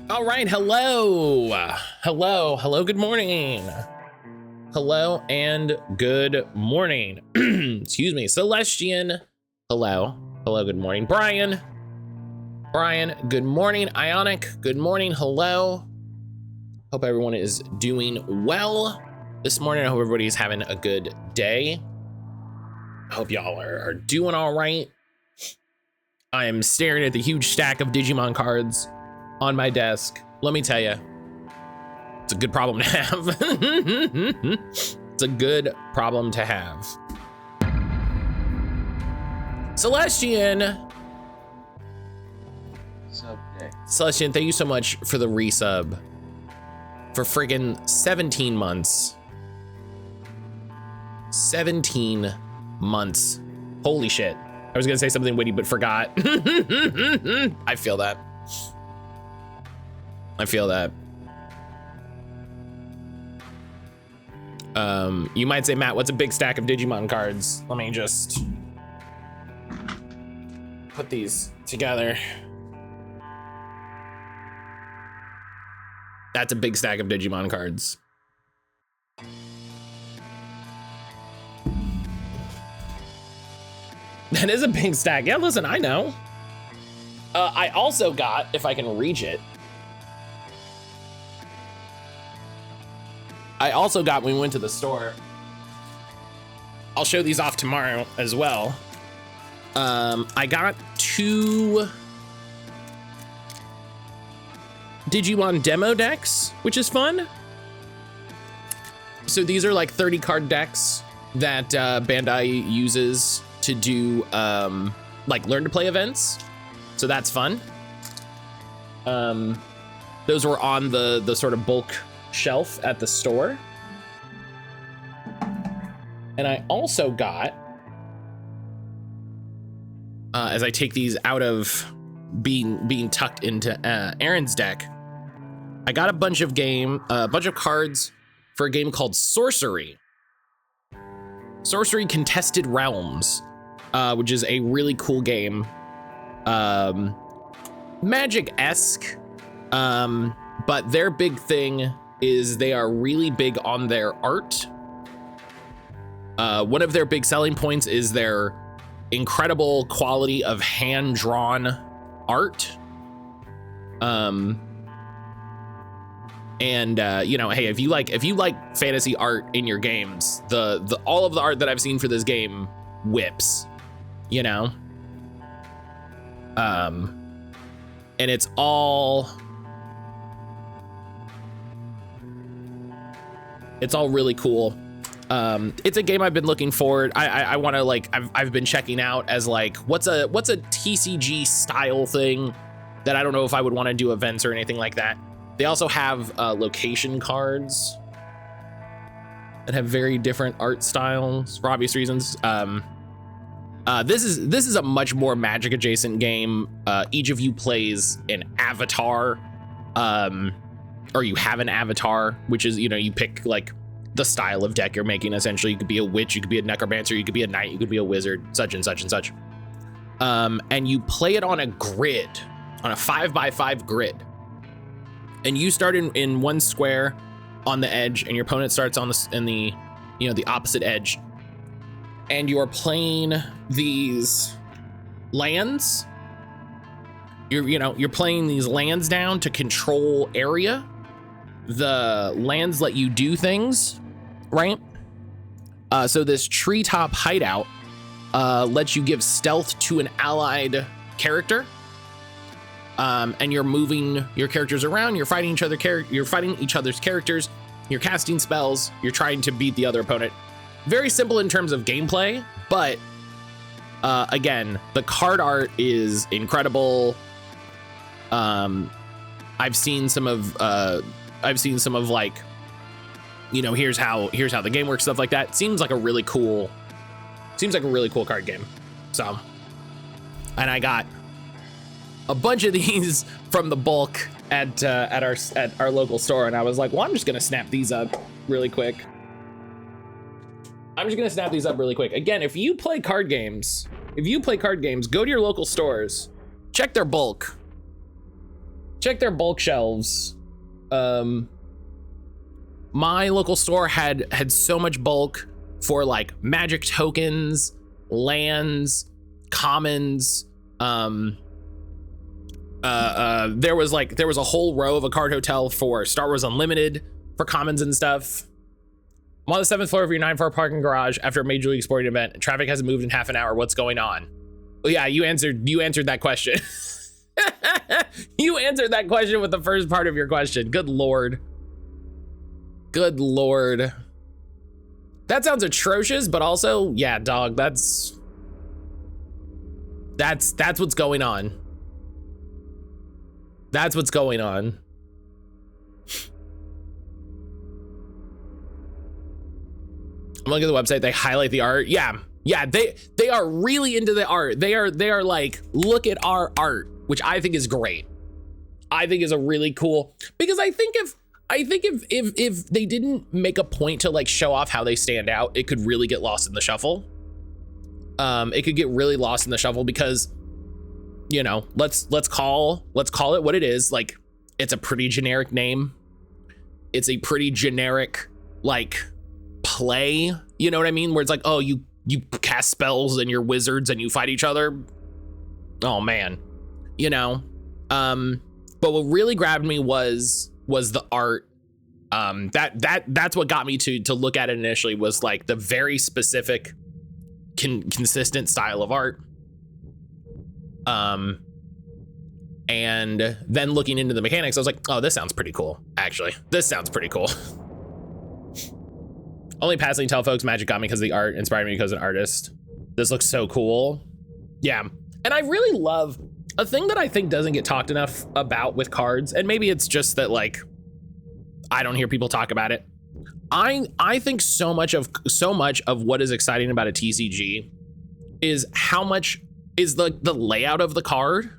All right, hello, good morning. Hello and good morning. Excuse me, Celestian. Hello, good morning. Brian, good morning. Ionic, good morning. Hello. Hope everyone is doing well this morning. I hope everybody's having a good day. I hope y'all are doing all right. I am staring at the huge stack of Digimon cards on my desk. Let me tell you, it's a good problem to have. It's a good problem to have. Celestian. Celestian, thank you so much for the resub for friggin' 17 months. 17 months. Holy shit. I was gonna say something witty, but forgot. I feel that. You might say, Matt, what's a big stack of Digimon cards? Let me just put these together. That's a big stack of Digimon cards. That is a big stack. Yeah, listen, I know. I also got, if I can reach it, I also got when we went to the store. I'll show these off tomorrow as well. I got 2 Digimon demo decks, which is fun. So these are like 30 card decks that Bandai uses to do like learn to play events. So that's fun. Those were on the sort of bulk shelf at the store. And I also got, as I take these out of being tucked into Aaron's deck, I got a bunch of cards for a game called Sorcery Contested Realms, which is a really cool game. Magic-esque, but their big thing is they are really big on their art. One of their big selling points is their incredible quality of hand-drawn art. You know, hey, if you like fantasy art in your games, the all of the art that I've seen for this game whips, you know. And it's all really cool. It's a game I've been looking forward. I want to, like, I've been checking out as like what's a TCG style thing that I don't know if I would want to do events or anything like that. They also have location cards that have very different art styles for obvious reasons. This is a much more Magic adjacent game. Each of you plays an avatar, or you have an avatar, which is, you know, you pick like the style of deck you're making. Essentially, you could be a witch, you could be a necromancer, you could be a knight, you could be a wizard, such and such and such. And you play it on a grid, on a 5x5 grid. And you start in one square on the edge, and your opponent starts on the opposite edge. And you're playing these lands. You're playing these lands down to control area. The lands let you do things, right? So this treetop hideout lets you give stealth to an allied character. And you're moving your characters around. You're fighting each other's characters. You're casting spells. You're trying to beat the other opponent. Very simple in terms of gameplay, but again, the card art is incredible. I've seen some of like, you know, here's how the game works, stuff like that. Seems like a really cool card game. So, and I got a bunch of these from the bulk at our local store, and I was like, well, I'm just gonna snap these up really quick. Again, if you play card games, go to your local stores, check their bulk. check their bulk shelves. My local store had so much bulk for like magic tokens, lands, commons. There was a whole row of a card hotel for Star Wars Unlimited for commons and stuff. I'm on the 7th floor of your 9-floor parking garage after a major league sporting event. Traffic hasn't moved in half an hour. What's going on? Well, yeah, you answered that question. You answered that question with the first part of your question. Good Lord. Good Lord. That sounds atrocious, but also, yeah, dog, that's what's going on. That's what's going on. I'm looking at the website, they highlight the art. Yeah, they are really into the art. They are like, look at our art, which I think is great. I think is a really cool, because I think if they didn't make a point to like show off how they stand out, it could really get lost in the shuffle. It could get really lost in the shuffle because, you know, let's call it what it is. Like, it's a pretty generic name. It's a pretty generic like play, you know what I mean? Where it's like, oh, you cast spells and you're wizards and you fight each other. Oh man, you know. But what really grabbed me was the art. That's what got me to look at it initially, was like the very specific consistent style of art. And then looking into the mechanics, I was like, oh, this sounds pretty cool. Actually, this sounds pretty cool. Only passing tell folks Magic got me because the art inspired me because of an artist. This looks so cool. Yeah. And I really love a thing that I think doesn't get talked enough about with cards. And maybe it's just that like, I don't hear people talk about it. I think so much of what is exciting about a TCG is how much is the layout of the card.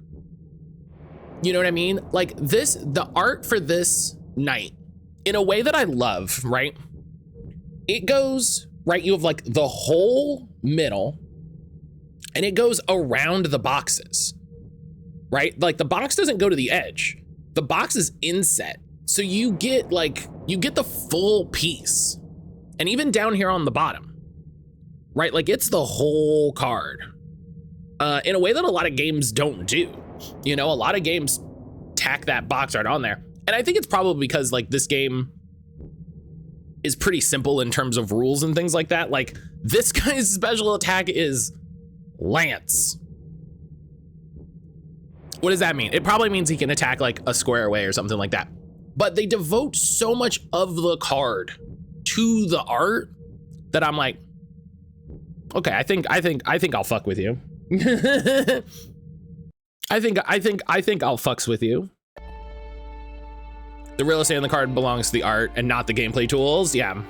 You know what I mean? Like the art for this night, in a way that I love, right? It goes, right, you have like the whole middle and it goes around the boxes, right? Like the box doesn't go to the edge. The box is inset. So you get the full piece. And even down here on the bottom, right? Like it's the whole card in a way that a lot of games don't do. You know, a lot of games tack that box art on there. And I think it's probably because like this game is pretty simple in terms of rules and things like that. Like this guy's special attack is Lance. What does that mean? It probably means he can attack like a square away or something like that. But they devote so much of the card to the art that I'm like, okay, I think I'll fuck with you. I think I'll fucks with you. The real estate on the card belongs to the art and not the gameplay tools. Yeah.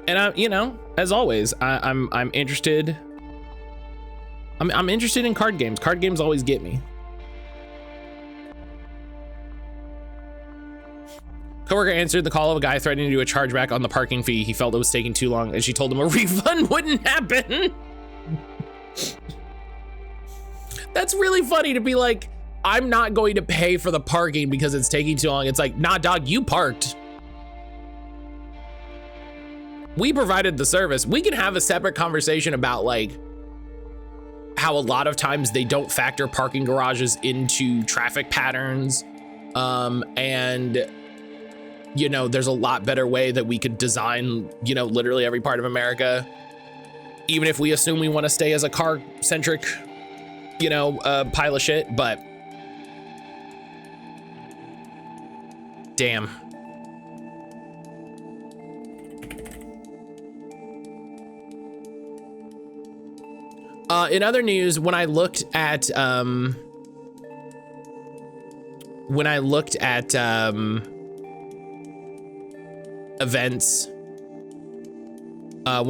And you know, as always, I'm interested. I'm interested in card games. Card games always get me. Coworker answered the call of a guy threatening to do a chargeback on the parking fee. He felt it was taking too long, and she told him a refund wouldn't happen. That's really funny to be like, I'm not going to pay for the parking because it's taking too long. It's like, nah, dog, you parked. We provided the service. We can have a separate conversation about like how a lot of times they don't factor parking garages into traffic patterns. And you know, there's a lot better way that we could design, you know, literally every part of America, even if we assume we want to stay as a car centric, you know, pile of shit. But damn. In other news, when I looked at events, when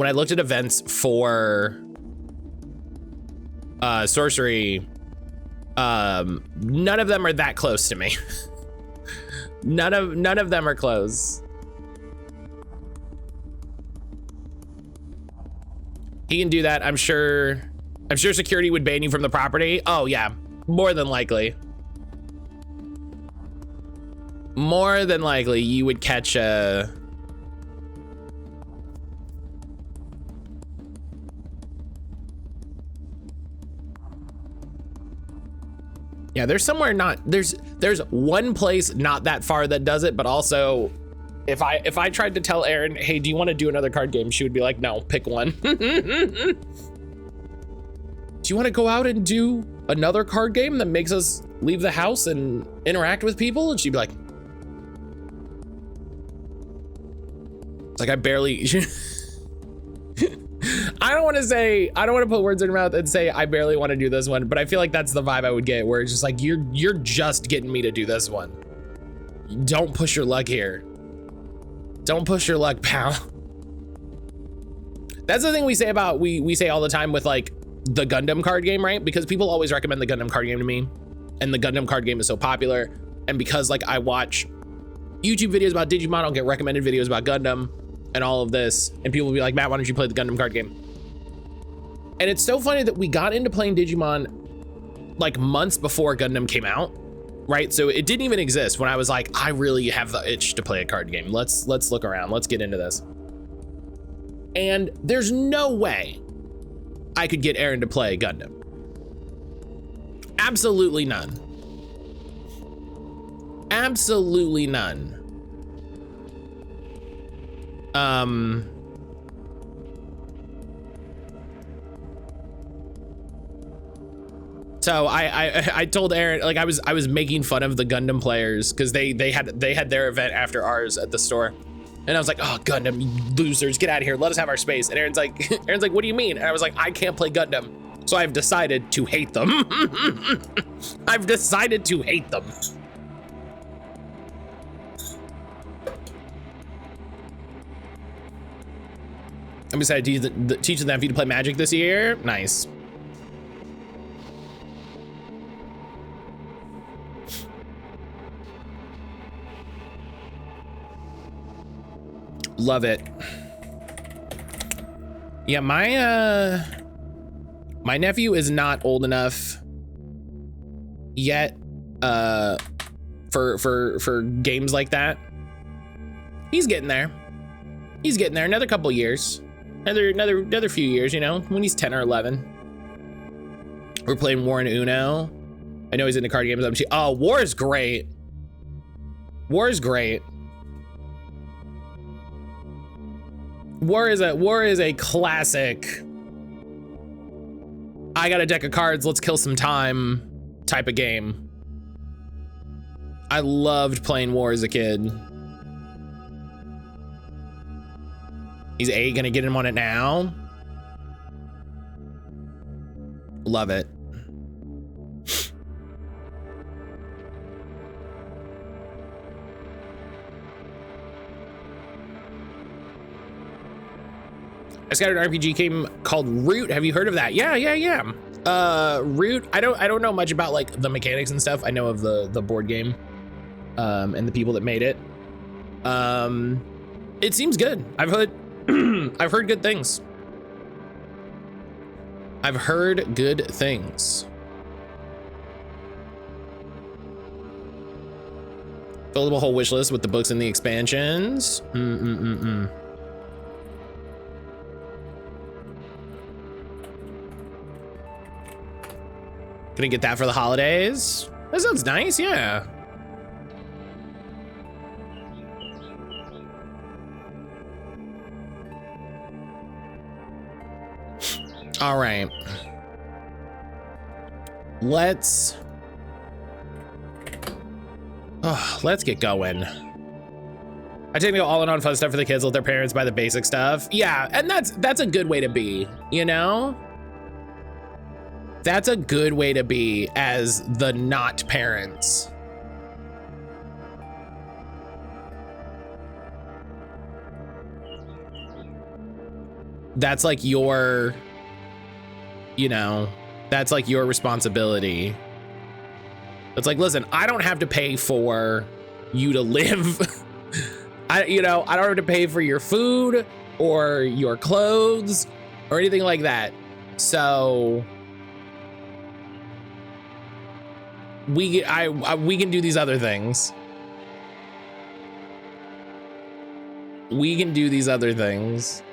I looked at events for sorcery, none of them are that close to me. none of them are close. He can do that. I'm sure security would ban you from the property. Oh yeah, more than likely. more than likely you would catch a... Yeah, there's somewhere not, there's one place not that far that does it, but also if I tried to tell Erin, hey, do you want to do another card game? She would be like, no, pick one. Do you want to go out and do another card game that makes us leave the house and interact with people? And she'd be like, it's like, I barely, I don't want to put words in your mouth and say I barely want to do this one, but I feel like that's the vibe I would get, where it's just like, you're just getting me to do this one. Don't push your luck here. Don't push your luck, pal. That's the thing we say about, we say all the time with like the Gundam card game, right? Because people always recommend the Gundam card game to me, and the Gundam card game is so popular. And because like I watch YouTube videos about Digimon, I'll get recommended videos about Gundam and all of this, and people will be like, Matt, why don't you play the Gundam card game? And it's so funny that we got into playing Digimon like months before Gundam came out, right? So it didn't even exist when I was like, I really have the itch to play a card game. Let's look around, let's get into this. And there's no way I could get Erin to play Gundam. Absolutely none. Absolutely none. So I told Erin, like I was making fun of the Gundam players because they had their event after ours at the store, and I was like, oh, Gundam, you losers, get out of here, let us have our space. And Erin's like, what do you mean? And I was like, I can't play Gundam, so I've decided to hate them. I've decided to hate them. I'm excited to teach the nephew to play Magic this year. Nice. Love it. Yeah, my nephew is not old enough yet for games like that. He's getting there. He's getting there. Another couple years. Another few years, you know, when he's 10 or 11. We're playing War and Uno. I know he's into card games. Oh, War is great. War is great. War is a classic. I got a deck of cards, let's kill some time type of game. I loved playing War as a kid. He's gonna get him on it now. Love it. I scouted an RPG game called Root. Have you heard of that? Yeah. Root. I don't know much about like the mechanics and stuff. I know of the board game, and the people that made it. It seems good. I've heard good things. I've heard good things. Fill the whole wish list with the books and the expansions. Gonna get that for the holidays. That sounds nice, yeah. All right. Let's get going. I tend to go all in on fun stuff for the kids, let their parents buy the basic stuff. Yeah, and that's a good way to be, you know? That's a good way to be as the not parents. That's like your, you know, that's like your responsibility. It's like, listen, I don't have to pay for you to live. I don't have to pay for your food or your clothes or anything like that. So we can do these other things. We can do these other things.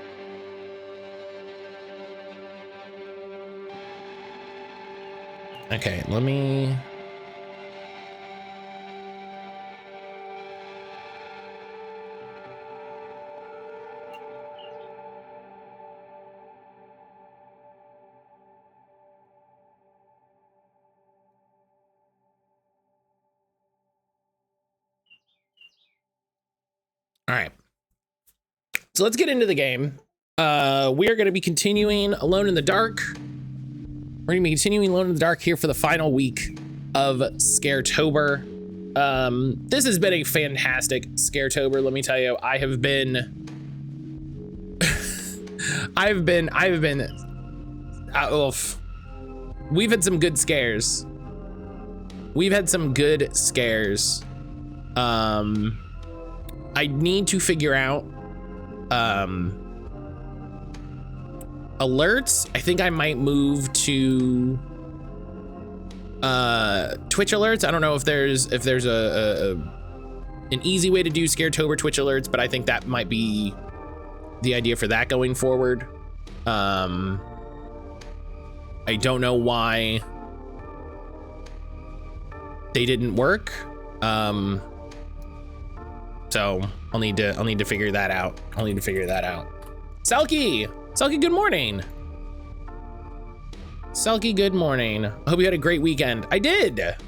Okay, let me... All right. So let's get into the game. We are going to be continuing Alone in the Dark. We're going to be continuing Alone in the Dark here for the final week of Scaretober. This has been a fantastic Scaretober, let me tell you. I have been we've had some good scares. We've had some good scares. I need to figure out alerts. I think I might move to Twitch alerts. I don't know if there's an easy way to do Scaretober Twitch alerts, but I think that might be the idea for that going forward. I don't know why they didn't work. So I'll need to figure that out. Selkie, good morning. Selkie, good morning. I hope you had a great weekend. I did. I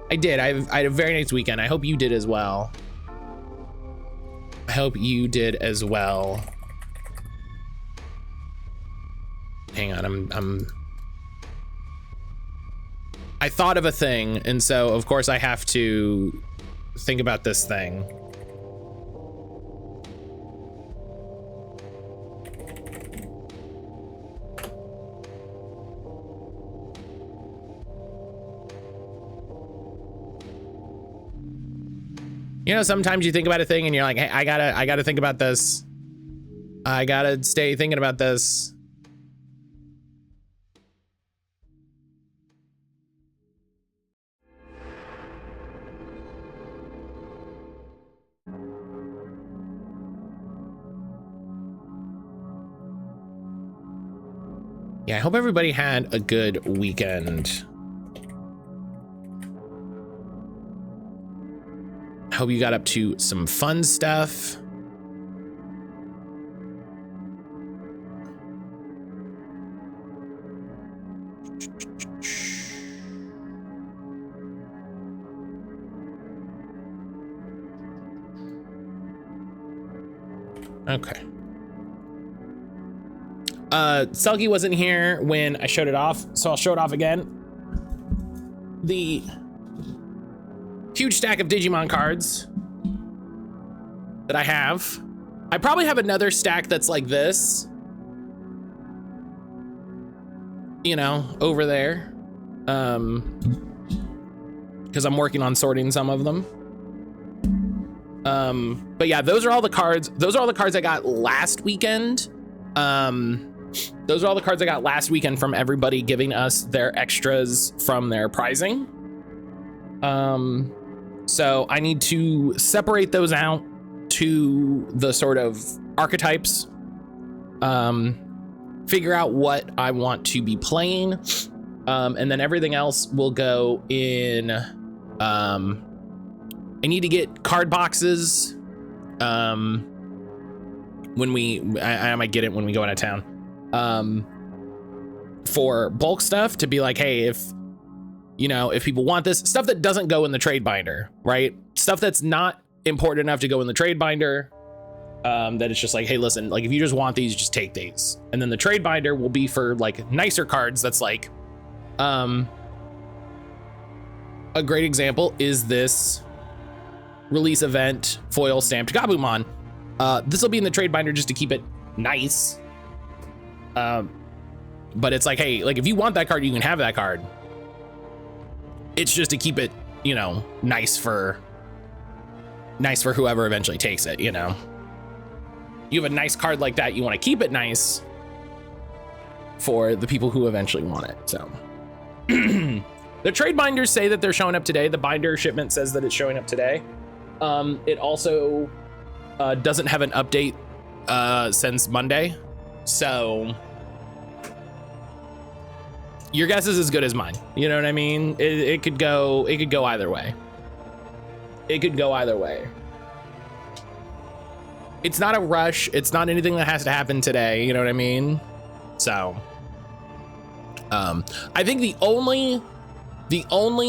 had a very nice weekend. I hope you did as well. Hang on, I thought of a thing, and so of course I have to think about this thing. You know, sometimes you think about a thing and you're like, hey, I gotta think about this. I gotta stay thinking about this. Yeah, I hope everybody had a good weekend. I hope you got up to some fun stuff. Okay. Selkie wasn't here when I showed it off, so I'll show it off again. The huge stack of Digimon cards that I have. I probably have another stack that's like this, you know, over there, because I'm working on sorting some of them. But yeah, those are all the cards. Those are all the cards I got last weekend. Those are all the cards I got last weekend from everybody giving us their extras from their prizing. So I need to separate those out to the sort of archetypes, figure out what I want to be playing, and then everything else will go in. I need to get card boxes. When I might get it when we go out of town, for bulk stuff, to be like, hey, if you know, if people want this stuff that doesn't go in the trade binder, right? Stuff that's not important enough to go in the trade binder, that it's just like, hey, listen, like if you just want these, just take these. And then the trade binder will be for like nicer cards. That's like, a great example is this release event foil stamped Gabumon. This will be in the trade binder just to keep it nice. But it's like, hey, like if you want that card, you can have that card. It's just to keep it, you know, nice for whoever eventually takes it, you know. You have a nice card like that, you want to keep it nice for the people who eventually want it. So the trade binders say that they're showing up today. The binder shipment says that it's showing up today. It also doesn't have an update since Monday. So your guess is as good as mine. You know what I mean? It could go either way. It could go either way. It's not a rush. It's not anything that has to happen today. You know what I mean? So, I think the only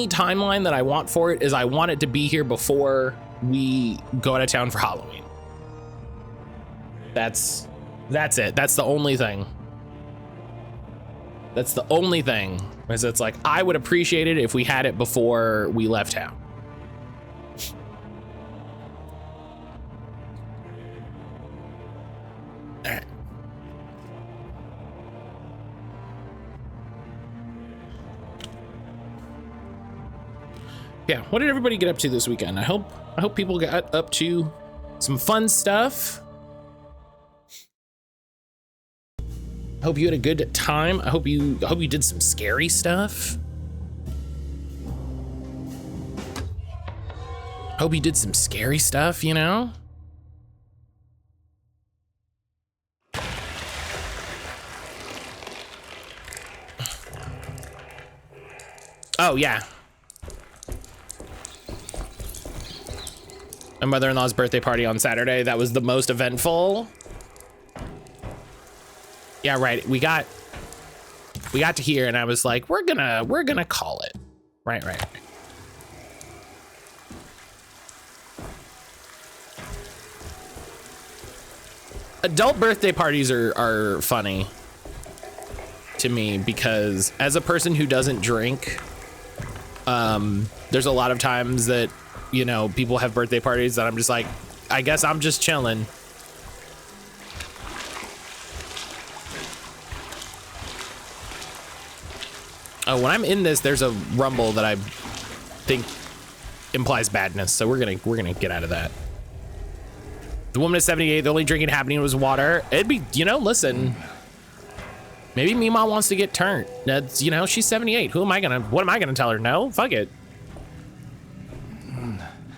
timeline that I want for it is I want it to be here before we go out of town for Halloween. That's it. That's the only thing. That's the only thing. Is it's like, I would appreciate it if we had it before we left town. All right. Yeah, what did everybody get up to this weekend? I hope people got up to some fun stuff. I hope you had a good time. I hope you did some scary stuff. Hope you did some scary stuff, you know? Oh, yeah. My mother-in-law's birthday party on Saturday. That was the most eventful. Yeah, right. We got to here and I was like, we're gonna call it. Right. Adult birthday parties are funny to me because as a person who doesn't drink, there's a lot of times that, you know, people have birthday parties that I'm just like, I guess I'm just chilling. Oh, when I'm in this, there's a rumble that I think implies badness. So we're gonna get out of that. The woman is 78. The only drinking happening was water. It'd be, you know, listen. Maybe Mima wants to get turned. That's, you know, she's 78. What am I gonna tell her? No, fuck it.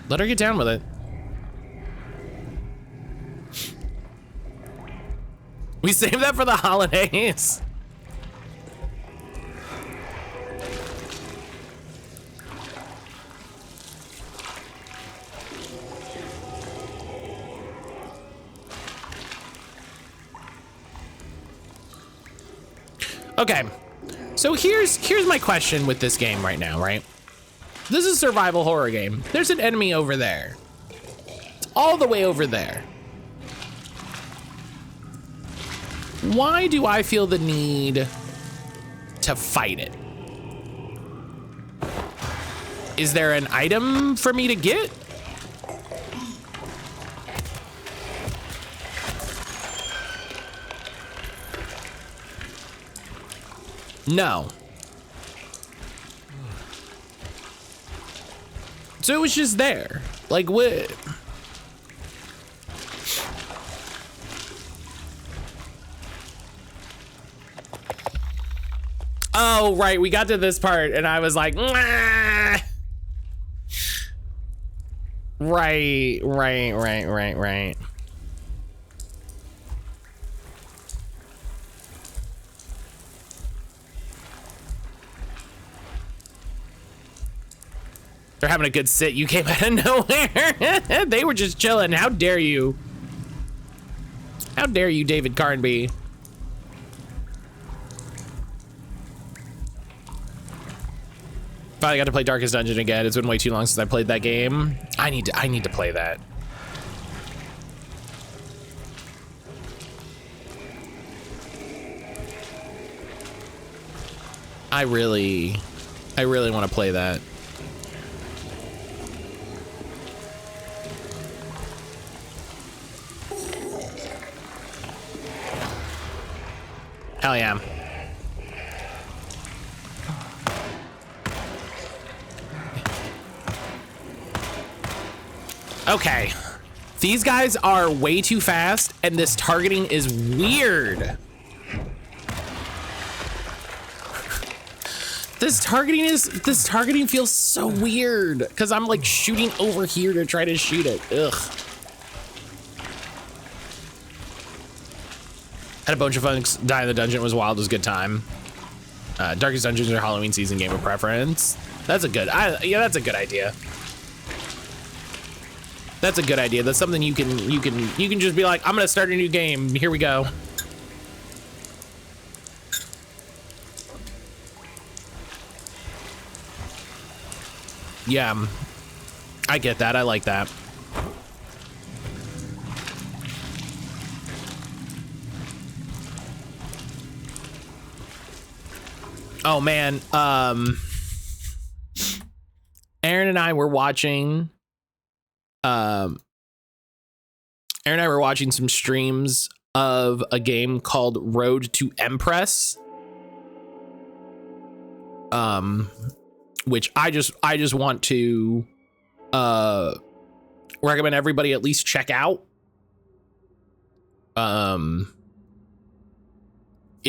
Let her get down with it. We saved that for the holidays. Okay, so here's my question with this game right now, right? This is a survival horror game. There's an enemy over there. It's all the way over there. Why do I feel the need to fight it? Is there an item for me to get? No. So it was just there. Like, what? Oh, right. We got to this part and I was like, nah. Right. They're having a good sit. You came out of nowhere. They were just chilling. How dare you? How dare you, David Carnby? Finally got to play Darkest Dungeon again. It's been way too long since I played that game. I need to play that. I really want to play that. Hell yeah. Okay. These guys are way too fast and this targeting is weird. This targeting feels so weird because I'm like shooting over here to try to shoot it. Ugh. Had a bunch of folks die in the dungeon. It was wild. It was a good time. Darkest Dungeons are Halloween season game of preference. That's a good, yeah, that's a good idea. That's a good idea. That's something you can just be like, I'm gonna start a new game. Here we go. Yeah, I get that. I like that. Oh man, Aaron and I were watching some streams of a game called Road to Empress, which I just want to recommend everybody at least check out. It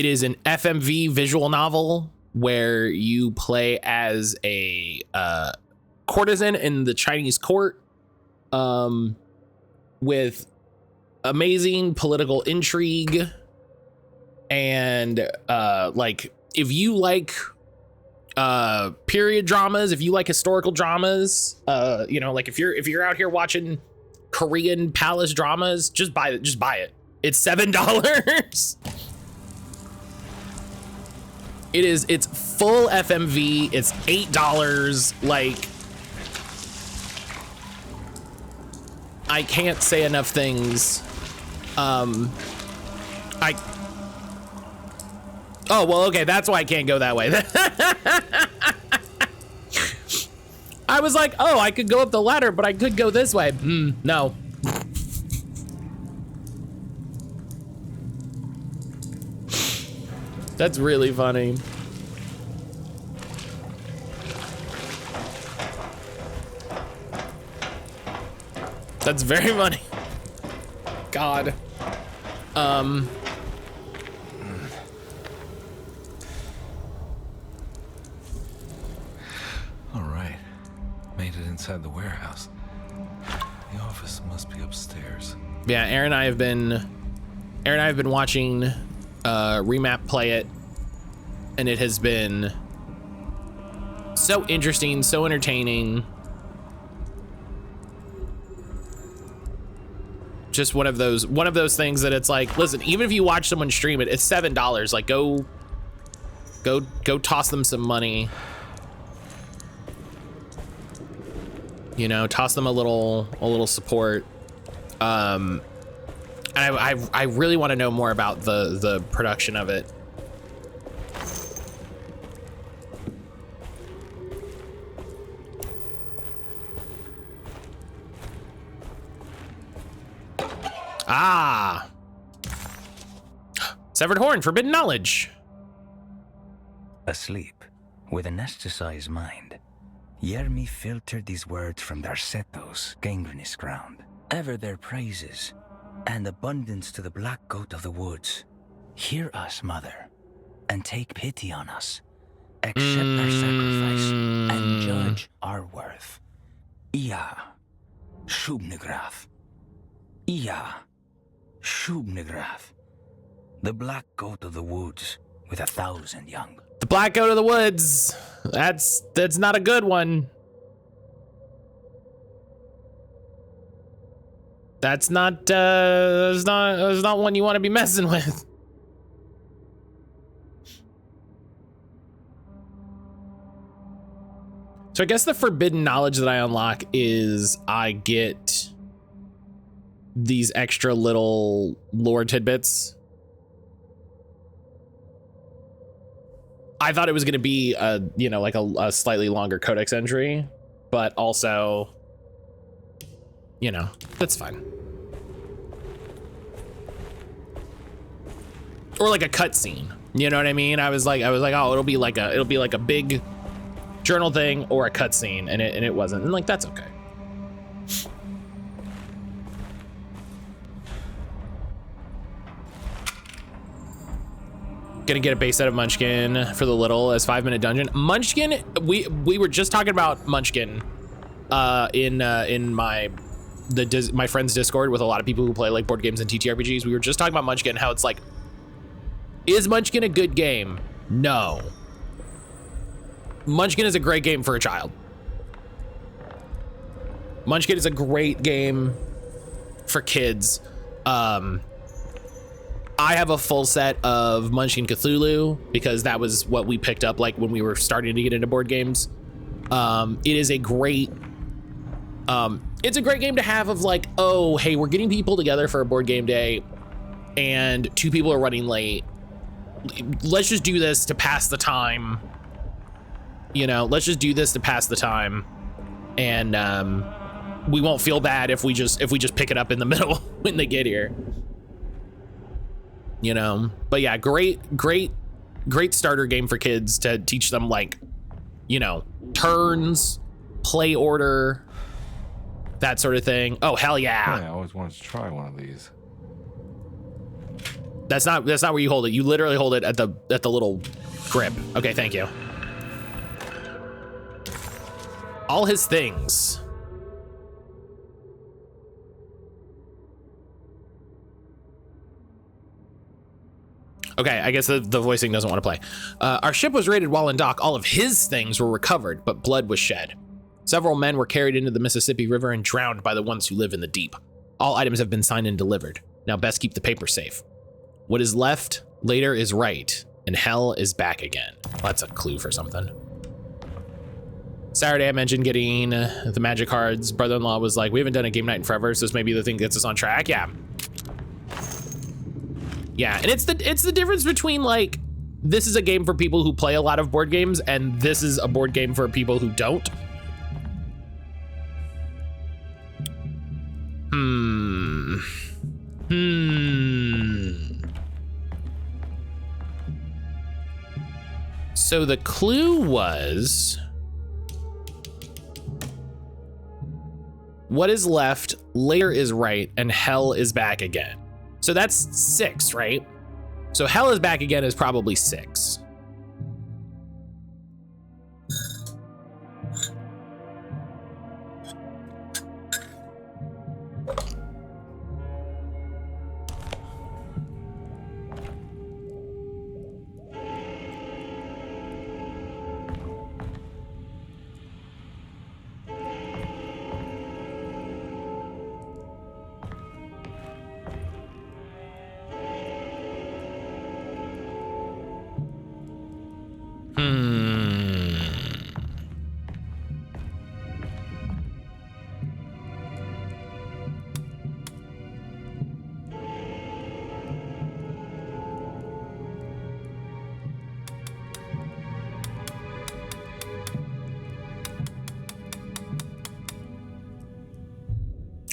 is an FMV visual novel where you play as a courtesan in the Chinese court, with amazing political intrigue, and like, if you like period dramas, if you like historical dramas, you know, like if you're out here watching Korean palace dramas, just buy it. It's $7. It's full FMV. It's $8. Like, I can't say enough things. Oh, well, okay, that's why I can't go that way. I was like, oh, I could go up the ladder, but I could go this way. No. That's really funny. That's very funny. God. All right. Made it inside the warehouse. The office must be upstairs. Yeah, Aaron and I have been watching Remap play it, and it has been so interesting, so entertaining. Just one of those things that it's like, listen, even if you watch someone stream it, it's $7. Like, go toss them some money. You know, toss them a little support. And I really want to know more about the production of it. Ah, severed horn, forbidden knowledge. Asleep, with an anesthetized mind, Yermi filtered these words from Derceto's gangrenous ground. Ever their praises, and abundance to the black goat of the woods. Hear us, mother, and take pity on us. Accept our sacrifice, and judge our worth. Iya, Shubnigrath. Iya, Shubnigrath. The black goat of the woods with 1,000 young. The black goat of the woods. That's not a good one. That's not one you want to be messing with. So I guess the forbidden knowledge that I unlock is I get these extra little lore tidbits. I thought it was going to be like a slightly longer codex entry, but also, you know, that's fine. Or like a cutscene, you know what I mean? I was like, oh, it'll be like a big journal thing or a cutscene, and it wasn't. And like, that's okay. Gonna get a base set of Munchkin for the little as 5-minute dungeon. Munchkin, we were just talking about Munchkin in my friend's Discord with a lot of people who play like board games and TTRPGs. We were just talking about Munchkin, how it's like Is Munchkin a good game? No. Munchkin is a great game for a child. Munchkin is a great game for kids. I have a full set of Munchkin Cthulhu because that was what we picked up like when we were starting to get into board games. It is a great, it's a great game to have of like, oh, hey, we're getting people together for a board game day and 2 people are running late. Let's just do this to pass the time. You know, let's just do this to pass the time. And, we won't feel bad if we just pick it up in the middle when they get here. You know, but yeah, great starter game for kids to teach them like, you know, turns, play order, that sort of thing. Oh, hell yeah. I always wanted to try one of these. That's not where you hold it. You literally hold it at the little grip. Okay, thank you. All his things. Okay, I guess the voicing doesn't want to play. Our ship was raided while in dock. All of his things were recovered, but blood was shed. Several men were carried into the Mississippi River and drowned by the ones who live in the deep. All items have been signed and delivered. Now best keep the paper safe. What is left later is right, and hell is back again. Well, that's a clue for something. Saturday I mentioned getting the magic cards. Brother-in-law was like, we haven't done a game night in forever, so this may be the thing that gets us on track. Yeah. Yeah, and it's the difference between like, this is a game for people who play a lot of board games and this is a board game for people who don't. So the clue was, what is left, later is right, and hell is back again. So that's 6, right? So hell is back again is probably 6.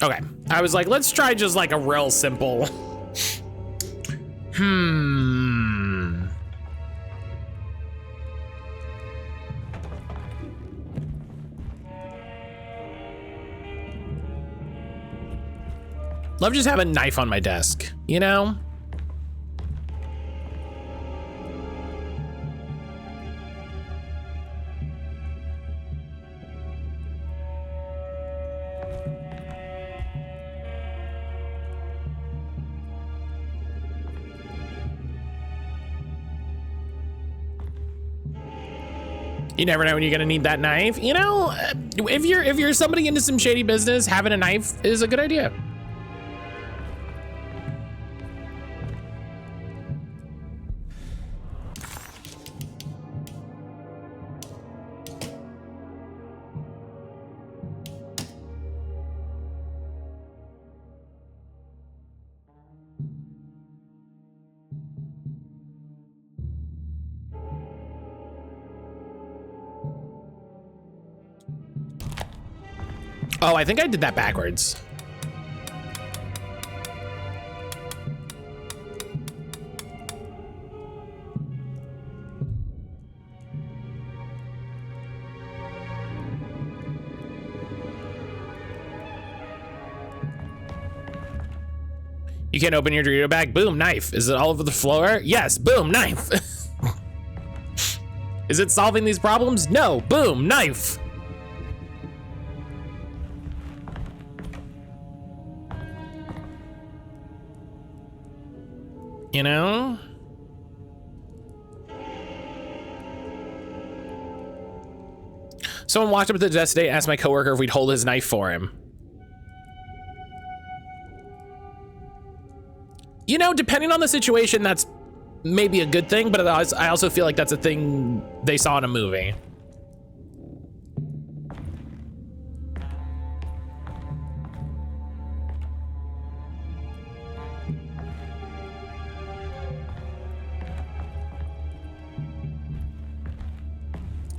Okay, I was like, let's try just like a real simple. Love just have a knife on my desk, you know? You never know when you're gonna need that knife. You know, if you're somebody into some shady business, having a knife is a good idea. Oh, I think I did that backwards. You can't open your Dorito bag. Boom, knife. Is it all over the floor? Yes, boom, knife. Is it solving these problems? No, boom, knife. You know? Someone walked up to the desk today and asked my coworker if we'd hold his knife for him. You know, depending on the situation, that's maybe a good thing, but I also feel like that's a thing they saw in a movie.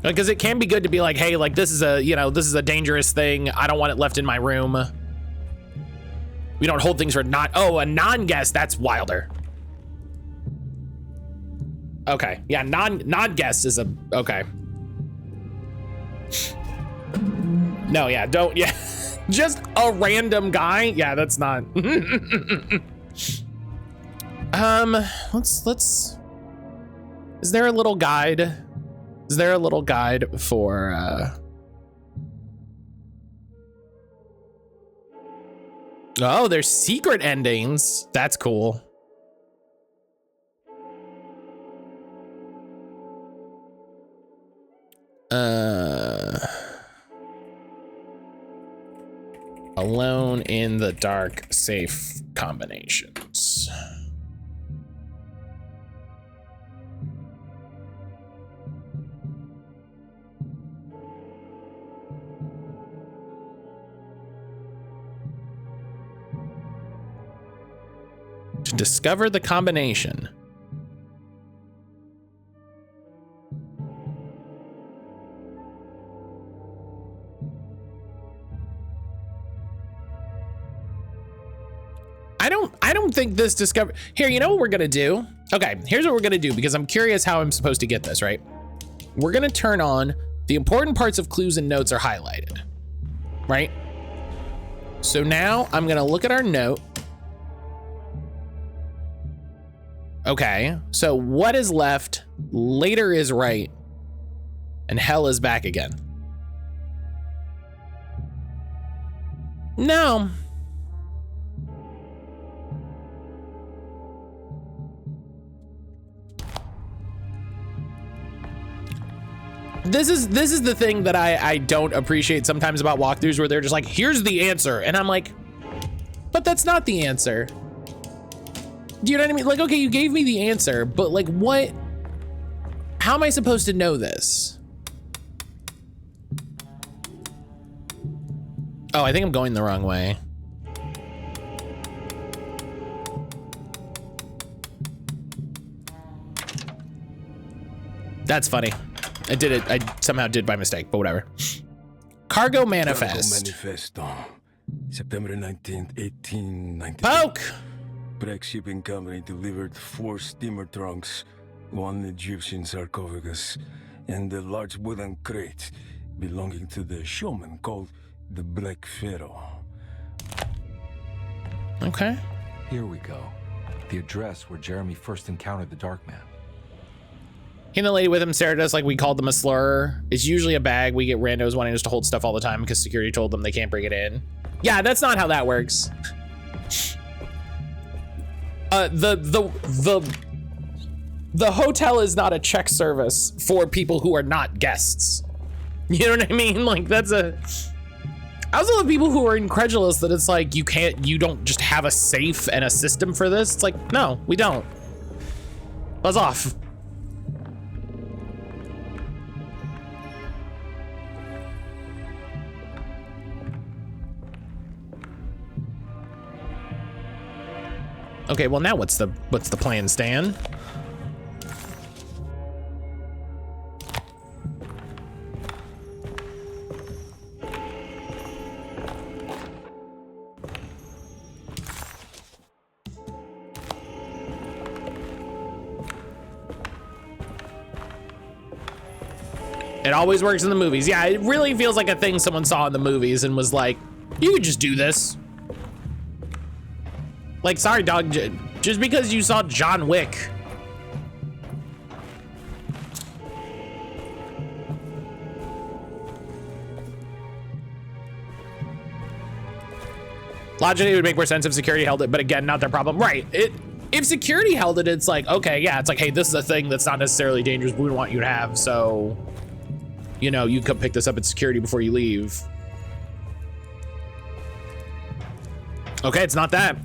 Because it can be good to be like, hey, like this is a, you know, this is a dangerous thing. I don't want it left in my room. We don't hold things for a non-guest, that's wilder. Okay, yeah, non-guest is okay. No, yeah, don't, yeah. Just a random guy, yeah, that's not. Let's, is there a little guide? Is there a little guide for, oh, there's secret endings. That's cool. Alone in the dark, safe combinations. To discover the combination. I don't think this discover here, you know what we're gonna do? Okay, here's what we're gonna do because I'm curious how I'm supposed to get this, right? We're gonna turn on the important parts of clues and notes are highlighted, right? So now I'm gonna look at our note. Okay, so what is left? Later is right, and hell is back again. No. This is the thing that I don't appreciate sometimes about walkthroughs where they're just like, here's the answer. And I'm like, but that's not the answer. Do you know what I mean? Like, okay, you gave me the answer, but like what, how am I supposed to know this? Oh, I think I'm going the wrong way. That's funny. I did it. I somehow did by mistake, but whatever. Cargo manifest. Cargo manifesto. September 19th, 1890. Poke! Breck Shipping Company delivered 4 steamer trunks, 1 Egyptian sarcophagus, and a large wooden crate belonging to the showman called the Black Pharaoh. Okay. Here we go. The address where Jeremy first encountered the Dark Man. He and the lady with him stared at us like we called them a slur. It's usually a bag. We get randos wanting us to hold stuff all the time because security told them they can't bring it in. Yeah, that's not how that works. The hotel is not a check service for people who are not guests. You know what I mean? Like that's a, I also love people who are incredulous that it's like, you don't just have a safe and a system for this. It's like, no, we don't. Buzz off. Okay, well now what's the plan, Stan? It always works in the movies. Yeah, it really feels like a thing someone saw in the movies and was like, you could just do this. Like, sorry, dog, just because you saw John Wick. Logically, it would make more sense if security held it, but again, not their problem. Right, if security held it, it's like, okay, yeah, it's like, hey, this is a thing that's not necessarily dangerous, but we don't want you to have, so you know, you come pick this up at security before you leave. Okay, it's not that.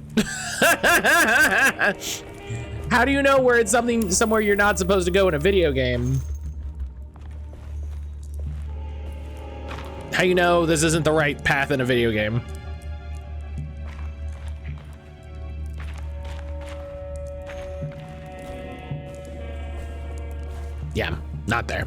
How do you know where it's somewhere you're not supposed to go in a video game? How you know this isn't the right path in a video game? Yeah, not there.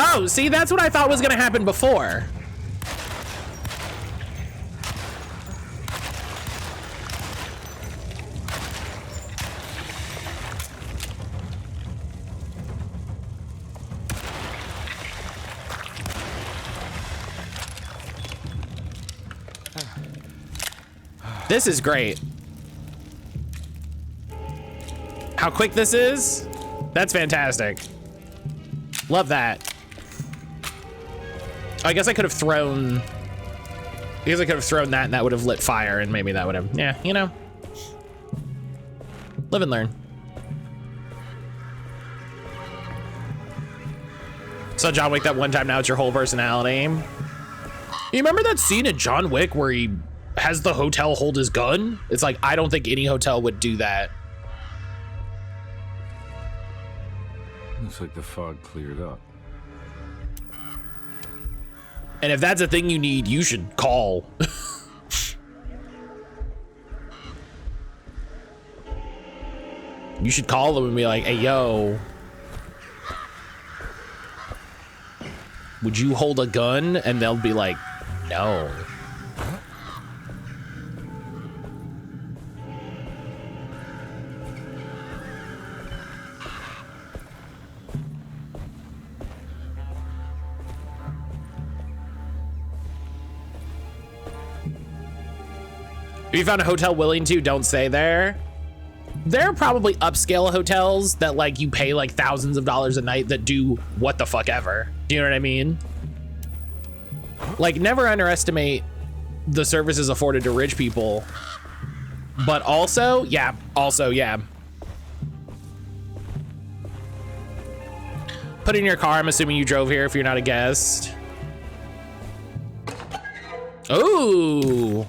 Oh, see, that's what I thought was gonna happen before. This is great. How quick this is? That's fantastic. Love that. I guess I could have thrown... that and that would have lit fire and maybe that would have... Yeah, you know. Live and learn. Saw John Wick that one time, now it's your whole personality. You remember that scene in John Wick where he has the hotel hold his gun? It's like, I don't think any hotel would do that. Looks like the fog cleared up. And if that's a thing you need, you should call. You should call them and be like, hey, yo, would you hold a gun? And they'll be like, no. If you found a hotel willing to, don't stay there. There are probably upscale hotels that like you pay like thousands of dollars a night that do what the fuck ever. Do you know what I mean? Like, never underestimate the services afforded to rich people. But also, yeah. Put it in your car. I'm assuming you drove here if you're not a guest. Ooh.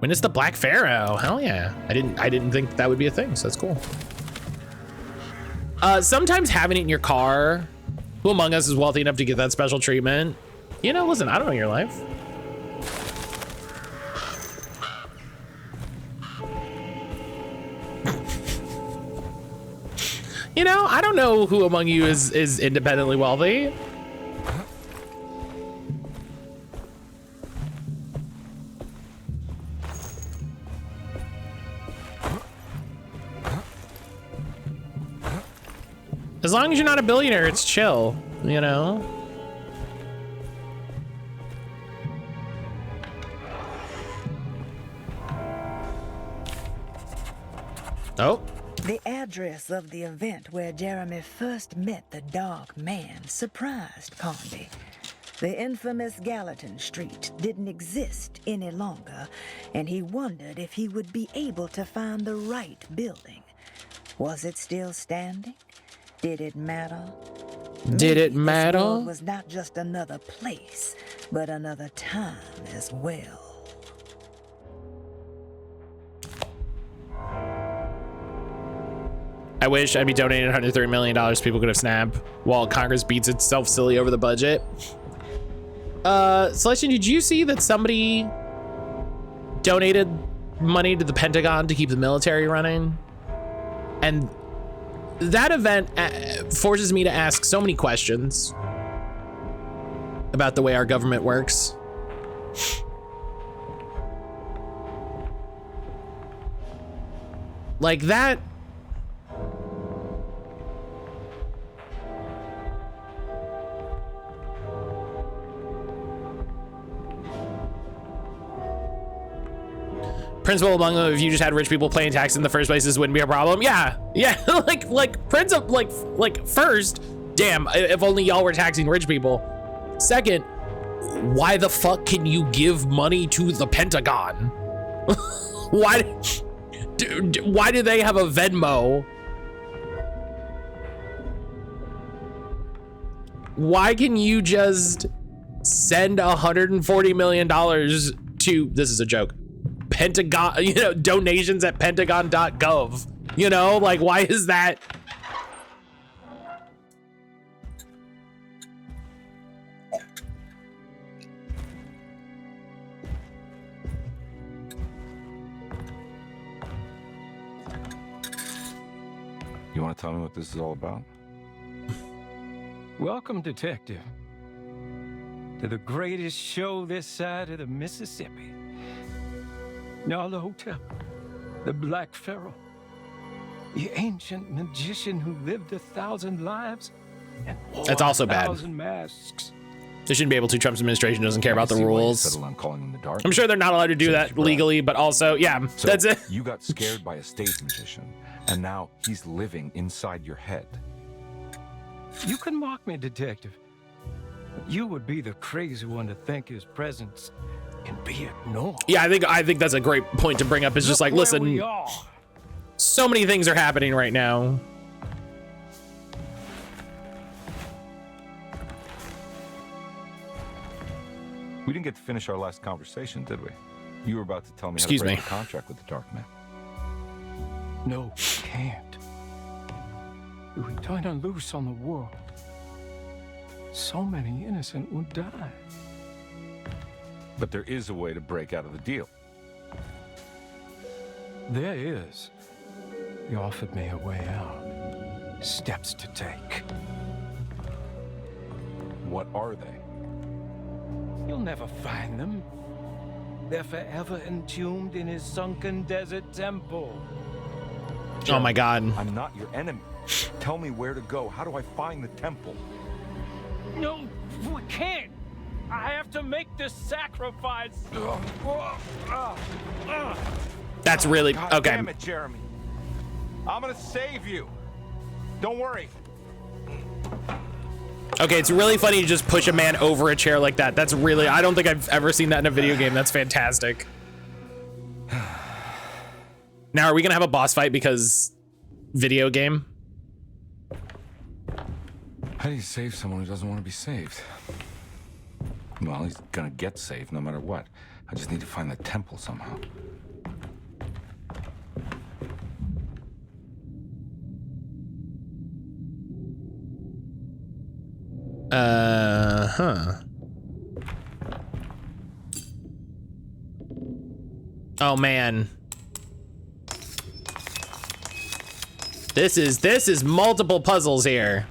When it's the Black Pharaoh, hell yeah. I didn't think that would be a thing, so that's cool. Sometimes having it in your car, who among us is wealthy enough to get that special treatment? You know, listen, I don't know your life. You know, I don't know who among you is independently wealthy. As long as you're not a billionaire, it's chill, you know? Oh. The address of the event where Jeremy first met the Dark Man surprised Condi. The infamous Gallatin Street didn't exist any longer, and he wondered if he would be able to find the right building. Was it still standing? Did it matter? Did it matter? This world was not just another place, but another time as well. I wish I'd be donating $130 million people could have snapped while Congress beats itself silly over the budget. Celestian, did you see that somebody donated money to the Pentagon to keep the military running? And that event forces me to ask so many questions about the way our government works. Like that. Principle among them, if you just had rich people paying taxes in the first place, this wouldn't be a problem. Yeah, first, damn, if only y'all were taxing rich people. Second, why the fuck can you give money to the Pentagon? Why do they have a Venmo? Why can you just send $140 million to, this is a joke, Pentagon, you know, donations at pentagon.gov, you know, like, why is that? You want to tell me what this is all about? Welcome, Detective, to the greatest show this side of the Mississippi. Now the hotel, the Black Pharaoh, the ancient magician who lived 1,000 lives and wore That's also bad. 1,000 masks. They shouldn't be able to. Trump's administration doesn't care about the See why you rules. settled on calling him the Dark I'm sure they're not allowed to do that legally, but also, yeah, So that's it. you got scared by a stage magician, and now he's living inside your head. You can mock me, Detective, but you would be the crazy one to think his presence can be ignored. Yeah, I think that's a great point to bring up. It's just like, Look where we listen, are. so many things are happening right now. We didn't get to finish our last conversation, did we? You were about to tell me Excuse how to break me. the contract with the Dark Man. No, we can't. If we turn her loose on the world, so many innocent would die. But there is a way to break out of the deal. There is. You offered me a way out. Steps to take. What are they? You'll never find them. They're forever entombed in his sunken desert temple. Oh my God. I'm not your enemy. Tell me where to go. How do I find the temple? No, we can't. I have to make this sacrifice. That's really, God okay. damn it, Jeremy. I'm gonna save you. Don't worry. Okay, it's really funny to just push a man over a chair like that. That's really, I don't think I've ever seen that in a video game. That's fantastic. Now, are we gonna have a boss fight because video game? How do you save someone who doesn't want to be saved? Well, he's gonna get saved no matter what. I just need to find the temple somehow. Oh man. This is multiple puzzles here.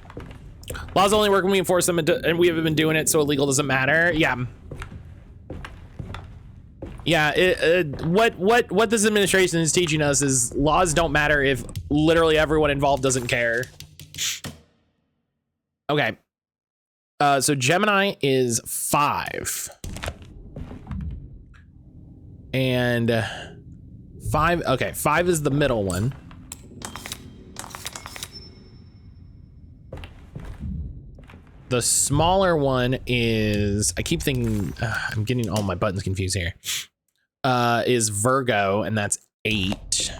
Laws only work when we enforce them, and we haven't been doing it, so illegal doesn't matter. Yeah. Yeah, what this administration is teaching us is laws don't matter if literally everyone involved doesn't care. Okay. So Gemini is 5. And 5, okay, 5 is the middle one. The smaller one is, I keep thinking, I'm getting all my buttons confused here. Is Virgo, and that's 8.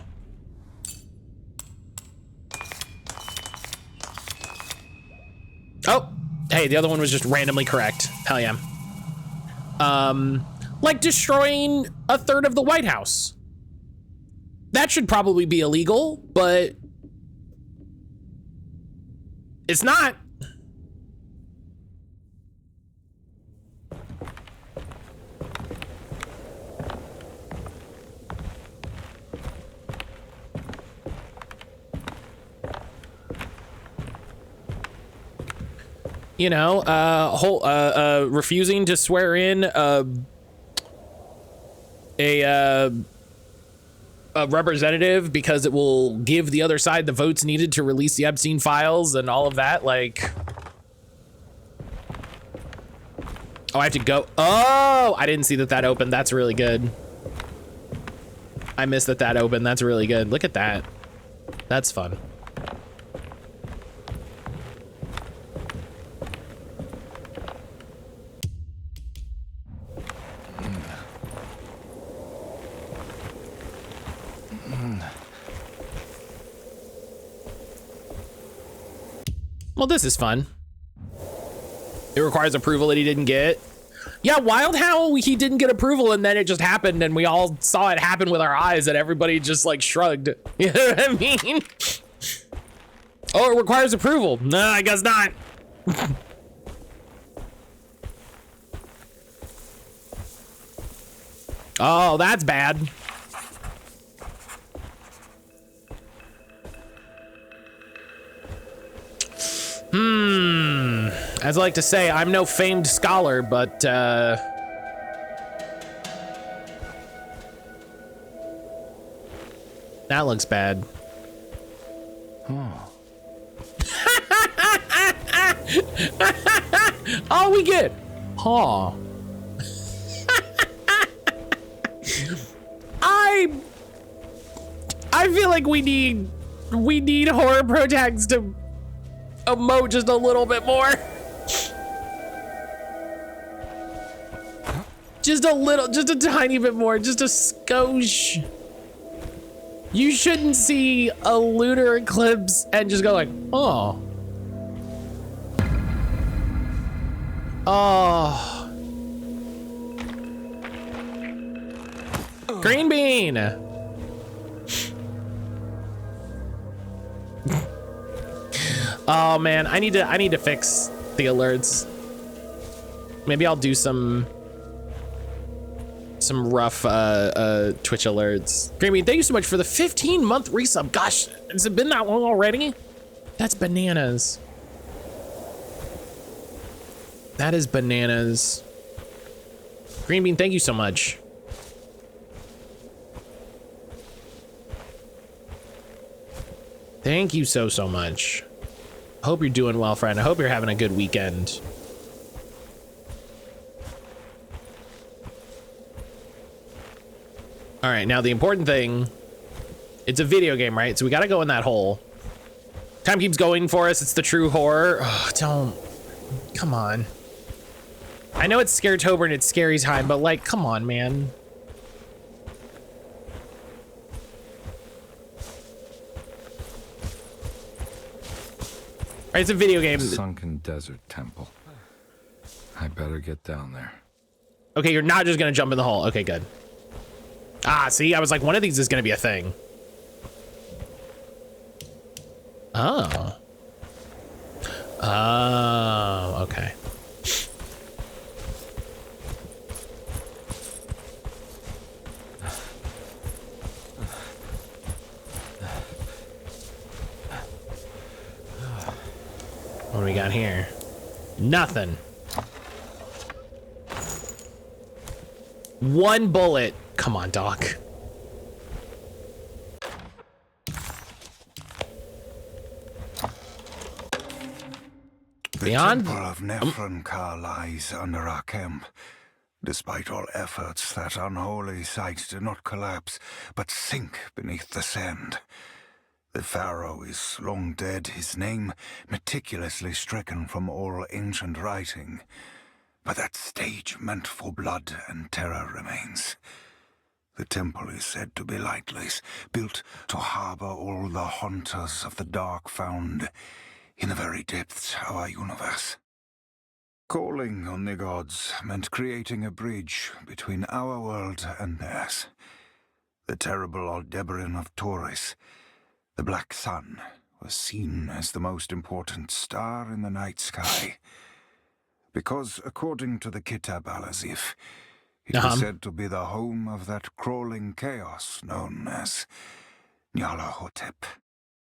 Oh, hey, the other one was just randomly correct. Hell yeah. Like destroying a third of the White House. That should probably be illegal, but it's not. You know, refusing to swear in a representative because it will give the other side the votes needed to release the Epstein files and all of that. Like, oh, I have to go. Oh, I didn't see that opened. That's really good. I missed that opened. That's really good. Look at that. That's fun. Well, this is fun. It requires approval that he didn't get. Yeah, wild how he didn't get approval and then it just happened and we all saw it happen with our eyes and everybody just like shrugged. You know what I mean? Oh, it requires approval. No, I guess not. Oh, that's bad. As I like to say, I'm no famed scholar, but that looks bad. Oh, we get. Huh. I feel like we need horror protagonists to emote just a little bit more. Just a little, just a tiny bit more, just a skosh. You shouldn't see a lunar eclipse and just go like, oh. Oh. Green bean. Oh man, I need to fix the alerts. Maybe I'll do some rough Twitch alerts. Green bean, thank you so much for the 15-month resub. Gosh, has it been that long already? That's bananas. That is bananas. Green bean, thank you so much. Thank you so much. I hope you're doing well, friend. I hope you're having a good weekend. All right, now the important thing, it's a video game, right? So we gotta go in that hole. Time keeps going for us. It's the true horror. Oh, don't, come on. I know it's Scaretober and it's scary time, but like, come on, man. It's a video game. Sunken desert temple. I better get down there. Okay, you're not just gonna jump in the hole. Okay, good. Ah, see, I was like, one of these is gonna be a thing. Oh. Oh, okay. What do we got here? Nothing. One bullet. Come on, Doc. Beyond? The temple of Nefrenka lies under our camp. Despite all efforts, that unholy site did not collapse, but sink beneath the sand. The pharaoh is long dead, his name meticulously stricken from all ancient writing. But that stage meant for blood and terror remains. The temple is said to be lightless, built to harbor all the haunters of the dark found in the very depths of our universe. Calling on the gods meant creating a bridge between our world and theirs. The terrible Aldebaran of Taurus, the Black Sun, was seen as the most important star in the night sky. Because, according to the Kitab al-Azif, it was said to be the home of that crawling chaos known as Nyarlathotep.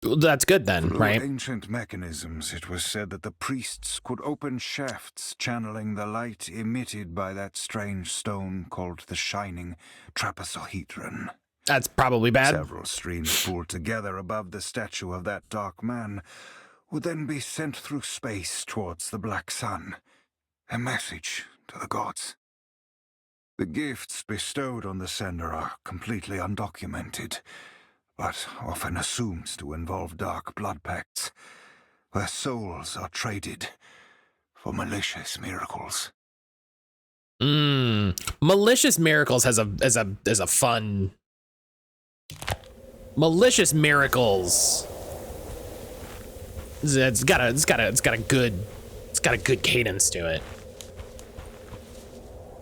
That's good then, right? Through ancient mechanisms, it was said that the priests could open shafts channeling the light emitted by that strange stone called the Shining Trapezohedron. That's probably bad. Several streams pooled together above the statue of that dark man would then be sent through space towards the Black Sun. A message to the gods. The gifts bestowed on the sender are completely undocumented, but often assumed to involve dark blood pacts, where souls are traded for malicious miracles. Malicious miracles has a fun. Malicious miracles. It's got a good cadence to it.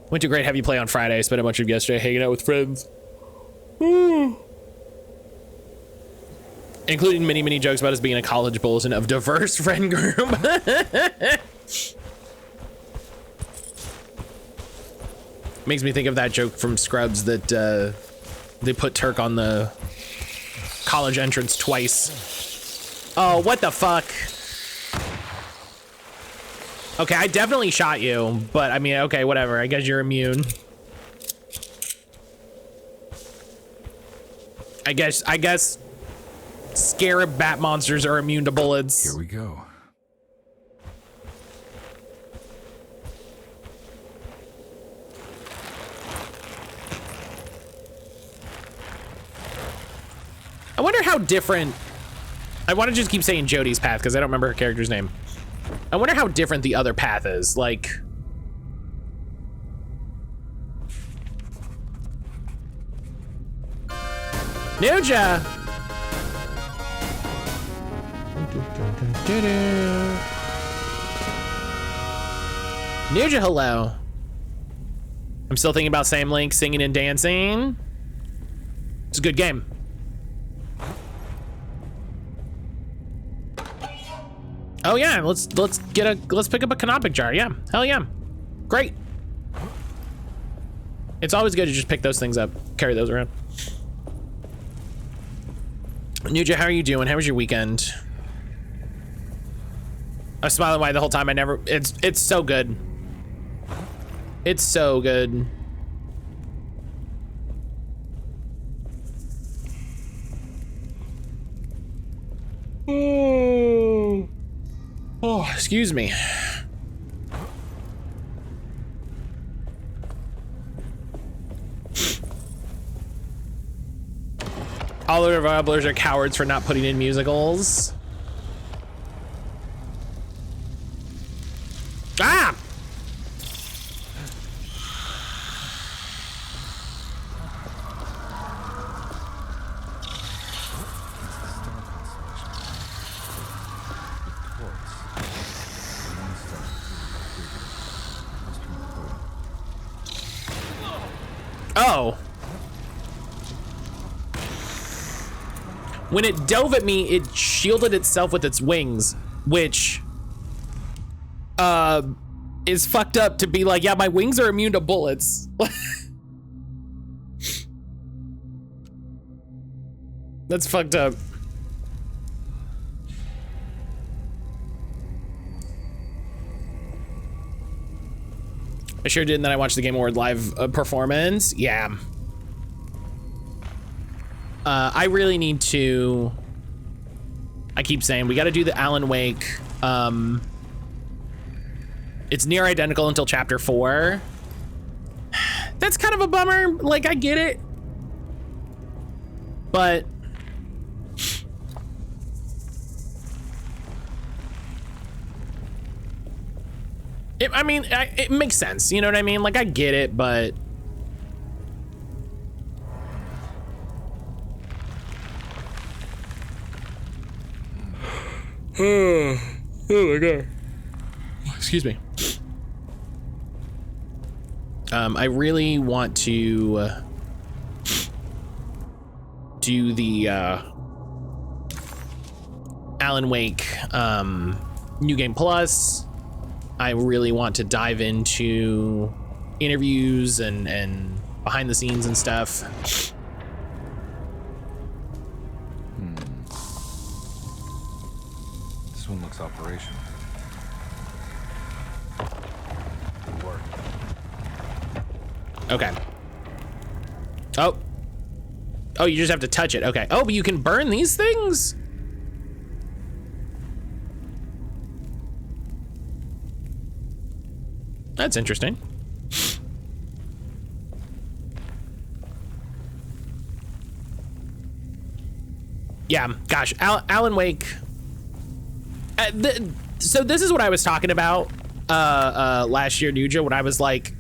Went to a great heavy play on Friday. Spent a bunch of yesterday hanging out with friends. Including many jokes about us being a college bulletin of diverse friend group. Makes me think of that joke from Scrubs that they put Turk on the college entrance twice. Oh, what the fuck? Okay, I definitely shot you, but I mean, okay, whatever. I guess you're immune. I guess scarab bat monsters are immune to bullets. Here we go. I wonder how different. I want to just keep saying Jodie's path because I don't remember her character's name. I wonder how different the other path is. Like, Nuja. Nuja, hello. I'm still thinking about Sam Link singing and dancing. It's a good game. Oh yeah, let's pick up a canopic jar. Yeah, hell yeah, great. It's always good to just pick those things up, carry those around. Nuja, how are you doing? How was your weekend? I was smiling wide the whole time. It's so good. It's so good. Oh, excuse me. All the revilers are cowards for not putting in musicals. Ah! Oh. When it dove at me, it shielded itself with its wings, which is fucked up to be like, yeah, my wings are immune to bullets. That's fucked up. I sure did, and then I watched the Game Award live performance. Yeah. I really need to, I keep saying, we got to do the Alan Wake. It's near identical until chapter 4. That's kind of a bummer. Like, I get it. But it makes sense. You know what I mean? Like, I get it, but oh my god. Excuse me. I really want to do the Alan Wake New Game Plus. I really want to dive into interviews and behind the scenes and stuff. This one looks operational. Good work. Okay. Oh, you just have to touch it. Okay. Oh, but you can burn these things? That's interesting. Yeah, gosh, Alan Wake. So this is what I was talking about last year, Nuja, when I was like,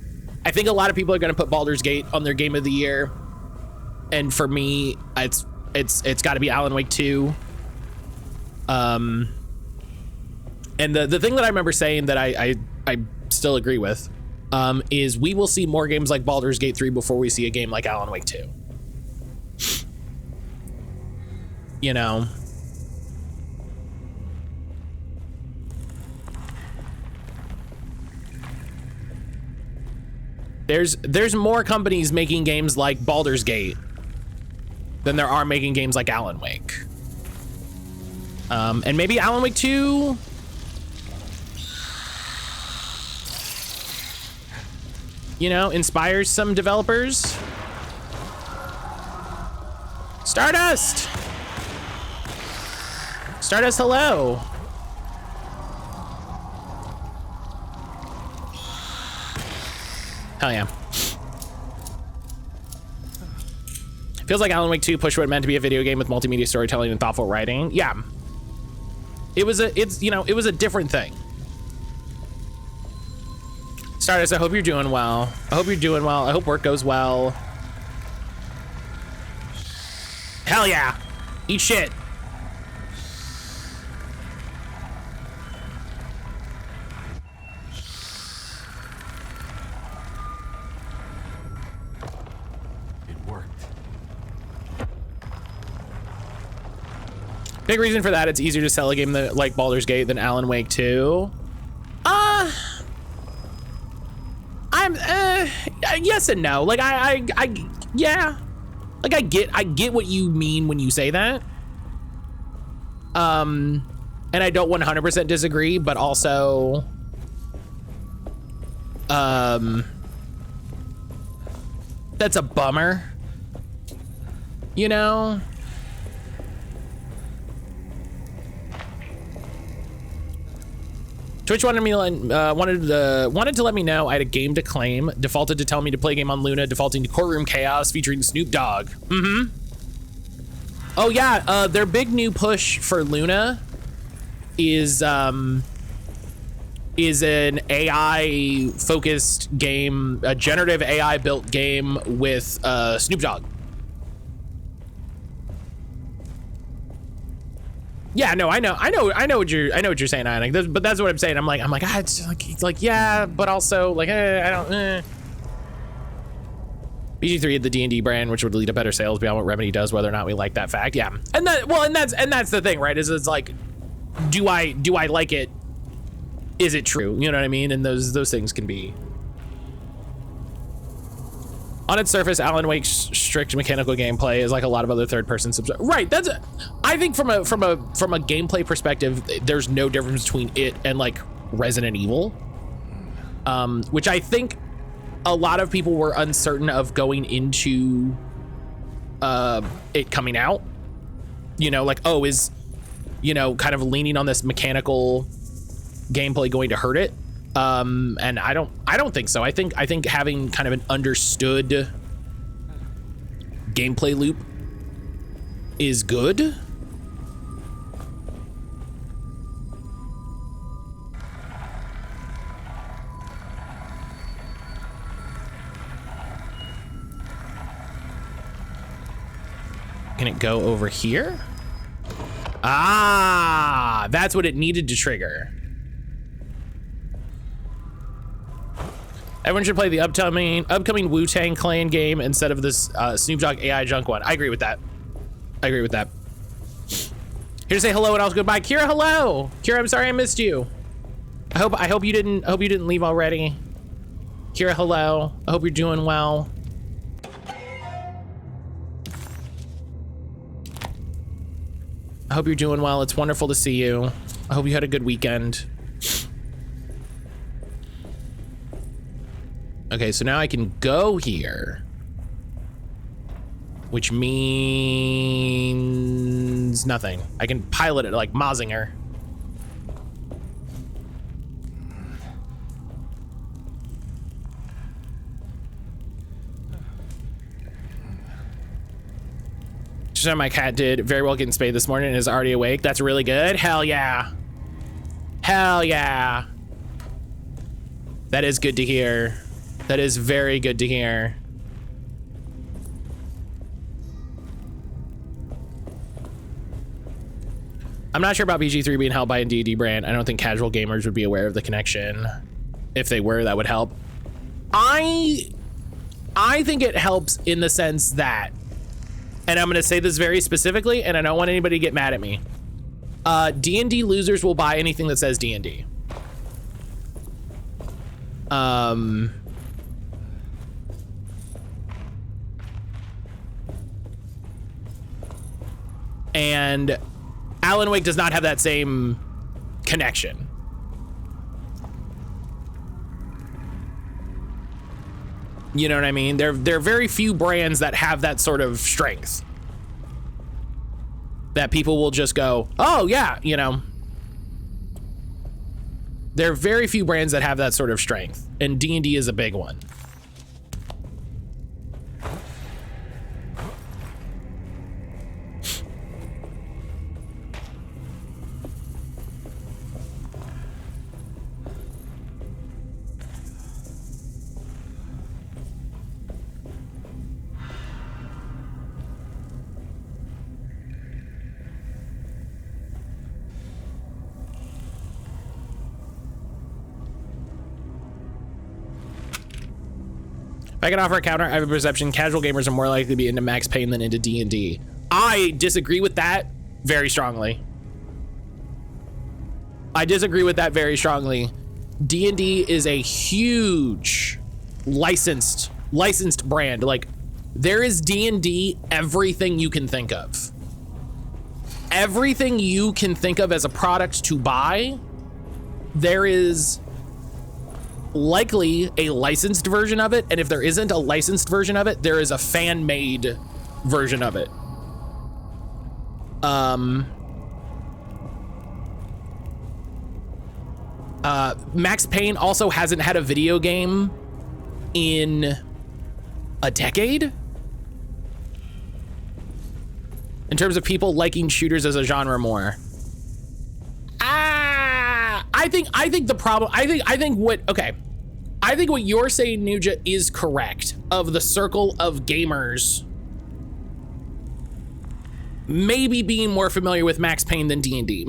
I think a lot of people are going to put Baldur's Gate on their game of the year, and for me, it's got to be Alan Wake 2. And the thing that I remember saying that I still agree with is we will see more games like Baldur's Gate 3 before we see a game like Alan Wake 2. You know? There's more companies making games like Baldur's Gate than there are making games like Alan Wake. And maybe Alan Wake 2... you know, inspires some developers. Stardust! Stardust, hello. Hell yeah. Feels like Alan Wake 2 pushed what it meant to be a video game with multimedia storytelling and thoughtful writing. Yeah. It was a different thing. Stardust, I hope you're doing well. I hope you're doing well. I hope work goes well. Hell yeah. Eat shit. It worked. Big reason for that, it's easier to sell a game like Baldur's Gate than Alan Wake 2. Yes and no. Like yeah. Like I get what you mean when you say that. And I don't 100% disagree, but also that's a bummer. You know? Twitch wanted to let me know I had a game to claim, defaulted to tell me to play a game on Luna, defaulting to Courtroom Chaos featuring Snoop Dogg. Oh yeah, their big new push for Luna is an AI focused game, a generative AI built game with Snoop Dogg. Yeah, no, I know what you're saying, Ionic. But that's what I'm saying. I'm like, it's like, yeah, but also like, I don't. BG3 had the D&D brand, which would lead to better sales beyond what Remedy does, whether or not we like that fact. Yeah, and that's the thing, right? Is it's like, do I like it? Is it true? You know what I mean? And those things can be. On its surface, Alan Wake's strict mechanical gameplay is like a lot of other third-person right. I think from a gameplay perspective, there's no difference between it and like Resident Evil, which I think a lot of people were uncertain of going into it coming out. You know, like, oh, is, you know, kind of leaning on this mechanical gameplay going to hurt it? And I don't think so. I think having kind of an understood gameplay loop is good. Can it go over here? Ah, that's what it needed to trigger. Everyone should play the upcoming Wu-Tang Clan game instead of this Snoop Dogg AI junk one. I agree with that. Here to say hello and also goodbye. Kira, hello. Kira, I'm sorry I missed you. I hope you didn't leave already. Kira, hello. I hope you're doing well. I hope you're doing well. It's wonderful to see you. I hope you had a good weekend. Okay, so now I can go here, which means nothing. I can pilot it like Mazinger. Just how my cat did very well getting spayed this morning and is already awake. That's really good. Hell yeah. Hell yeah. That is good to hear. That is very good to hear. I'm not sure about BG3 being held by a D&D brand. I don't think casual gamers would be aware of the connection. If they were, that would help. I think it helps in the sense that, and I'm going to say this very specifically, and I don't want anybody to get mad at me. D&D losers will buy anything that says D&D. And Alan Wake does not have that same connection. You know what I mean? There are very few brands that have that sort of strength. That people will just go, oh yeah, you know. There are very few brands that have that sort of strength, and D&D is a big one. If I can offer a counter, I have a perception casual gamers are more likely to be into Max Payne than into D&D. I disagree with that very strongly. I disagree with that very strongly. D&D is a huge licensed brand. Like, there is D&D everything you can think of. Everything you can think of as a product to buy, there is likely a licensed version of it, and if there isn't a licensed version of it, there is a fan-made version of it. Max Payne also hasn't had a video game in a decade in terms of people liking shooters as a genre more. I think the problem, I think what you're saying, Nuja, is correct. Of the circle of gamers maybe being more familiar with Max Payne than D&D.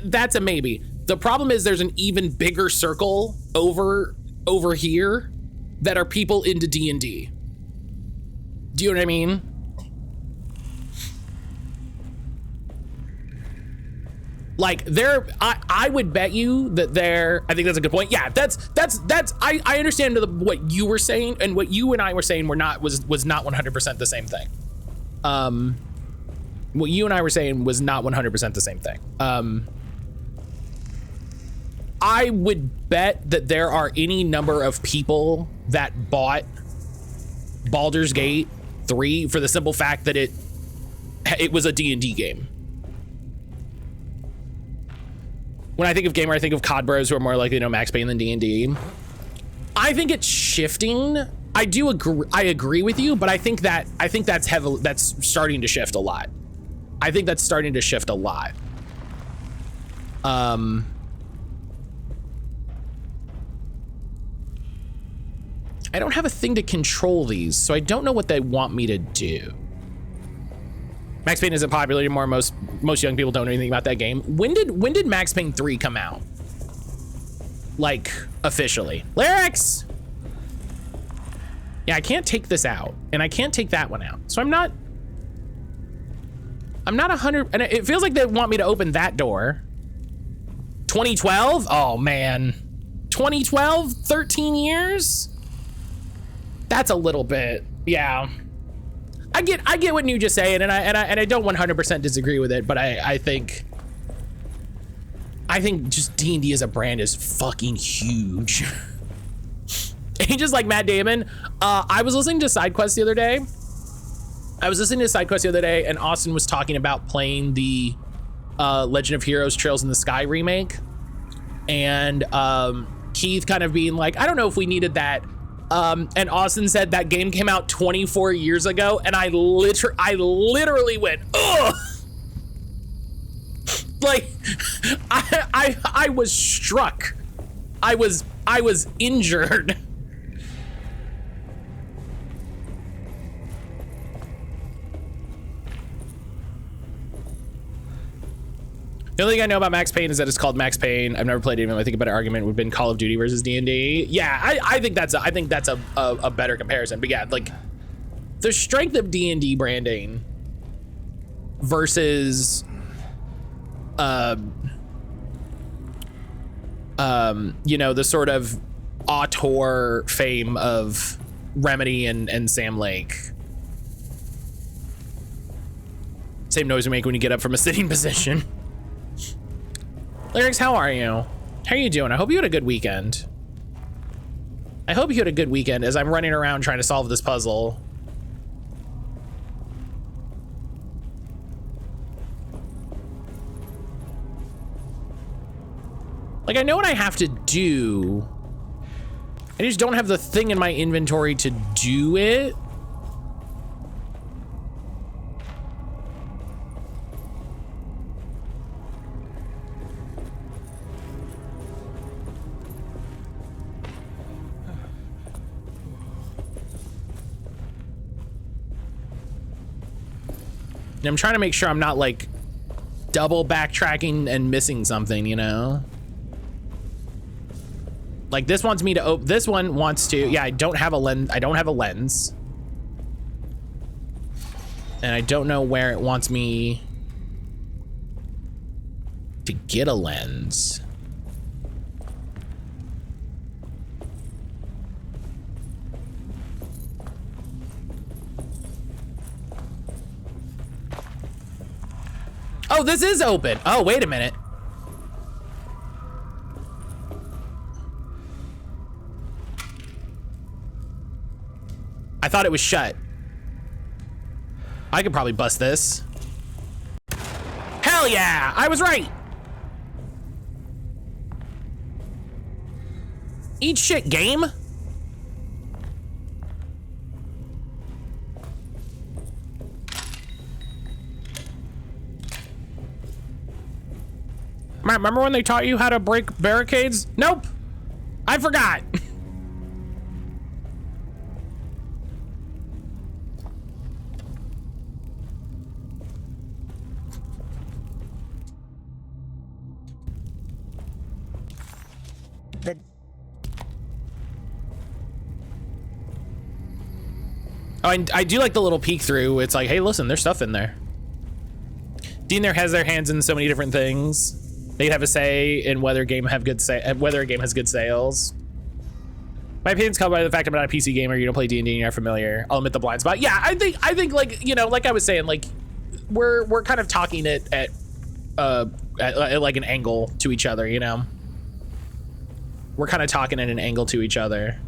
That's a maybe. The problem is there's an even bigger circle over here that are people into D&D. Do you know what I mean? Like I would bet you that there, I think that's a good point. Yeah, I understand what you were saying, and what you and I were saying was not 100% the same thing. What you and I were saying was not 100% the same thing. I would bet that there are any number of people that bought Baldur's Gate 3 for the simple fact that it was a D&D game. When I think of gamer, I think of COD bros who are more likely to know Max Payne than D&D. I think it's shifting. I agree with you, but I think that's starting to shift a lot. I think that's starting to shift a lot. I don't have a thing to control these, so I don't know what they want me to do. Max Payne isn't popular anymore. Most young people don't know anything about that game. When did Max Payne 3 come out? Like, officially. Lyrics! Yeah, I can't take this out, and I can't take that one out. So I'm not 100, and it feels like they want me to open that door. 2012? Oh man. 2012? 13 years? That's a little bit, yeah. I get what you just saying, and I don't 100% disagree with it, but I think just D&D as a brand is fucking huge. And just like Matt Damon, I was listening to Side Quest the other day. And Austin was talking about playing the Legend of Heroes Trails in the Sky remake, and Keith kind of being like, I don't know if we needed that. And Austin said that game came out 24 years ago, and I literally went, ugh. Like, I was struck. I was injured. The only thing I know about Max Payne is that it's called Max Payne. I've never played it. Even I think a better argument would have been Call of Duty versus D&D. Yeah, I think that's a better comparison. But yeah, like the strength of D&D branding versus you know, the sort of auteur fame of Remedy and Sam Lake. Same noise you make when you get up from a sitting position. Lyrics, how are you? How are you doing? I hope you had a good weekend. I hope you had a good weekend as I'm running around trying to solve this puzzle. Like, I know what I have to do. I just don't have the thing in my inventory to do it. And I'm trying to make sure I'm not like double backtracking and missing something, you know? Like this wants me to this one wants to, yeah, I don't have a lens. I don't have a lens. And I don't know where it wants me to get a lens. Oh, this is open. Oh, wait a minute. I thought it was shut. I could probably bust this. Hell yeah, I was right. Eat shit, game. Remember when they taught you how to break barricades? Nope, I forgot. Oh, I do like the little peek through. It's like, hey, listen, there's stuff in there. Dean there has their hands in so many different things. They'd have a say in whether a game has good sales. My opinion's colored by the fact I'm not a PC gamer. You don't play D&D and you're not familiar. I'll admit the blind spot. Yeah, I think like, you know, like I was saying, like we're kind of talking it at like an angle to each other, you know? We're kind of talking at an angle to each other.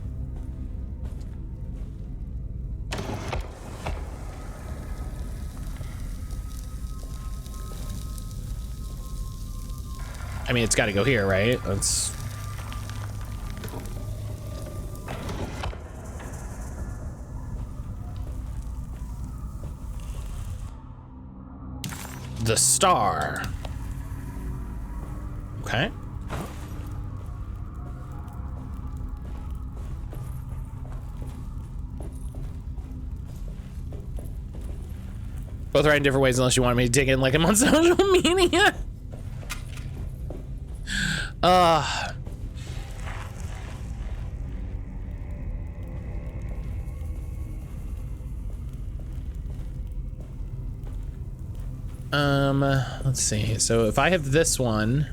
I mean, it's got to go here, right? That's... The star. Okay. Both right in different ways unless you want me to dig in like I'm on social media. Let's see. So if I have this one,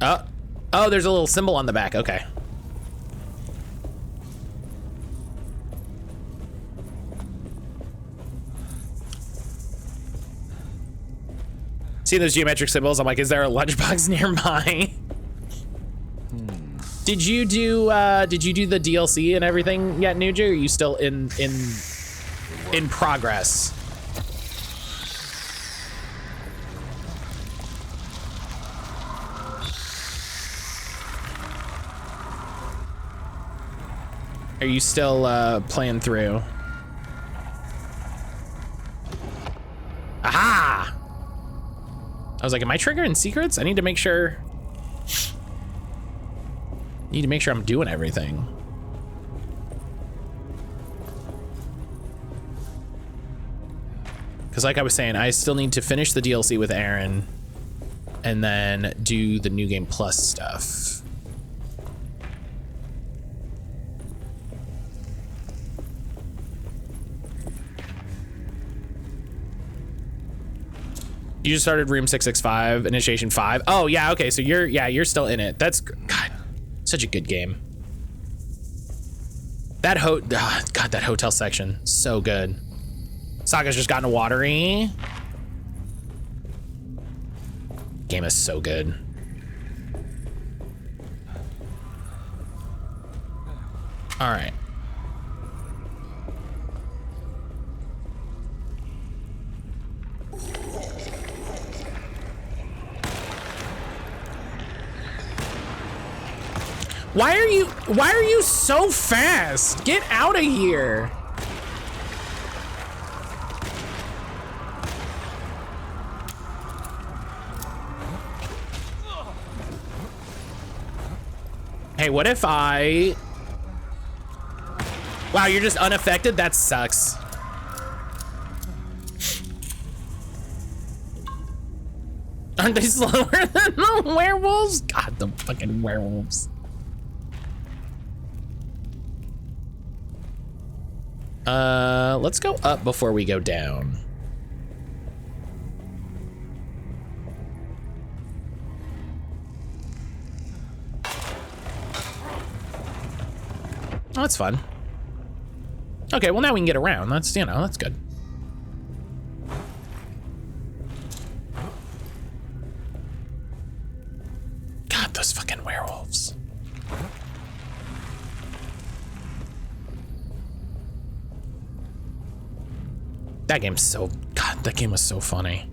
oh, there's a little symbol on the back. Okay. See those geometric symbols? I'm like, is there a lunchbox nearby? Did you do the DLC and everything yet, Nuja? Or are you still in progress? Are you still playing through? Aha! I was like, am I triggering secrets? I need to make sure. I'm doing everything. Because like I was saying, I still need to finish the DLC with Aaron and then do the New Game Plus stuff. You just started Room 665, Initiation 5. Oh yeah, okay, so you're still in it. That's, God, such a good game. That God, that hotel section, so good. Saga's just gotten watery. Game is so good. All right. Why are you so fast? Get out of here. Hey, what if I... Wow, you're just unaffected? That sucks. Aren't they slower than the werewolves? God, the fucking werewolves. Let's go up before we go down. Oh, that's fun. Okay, well now we can get around. That's, you know, that's good. God, those fucking werewolves. That game's so, God, that game was so funny.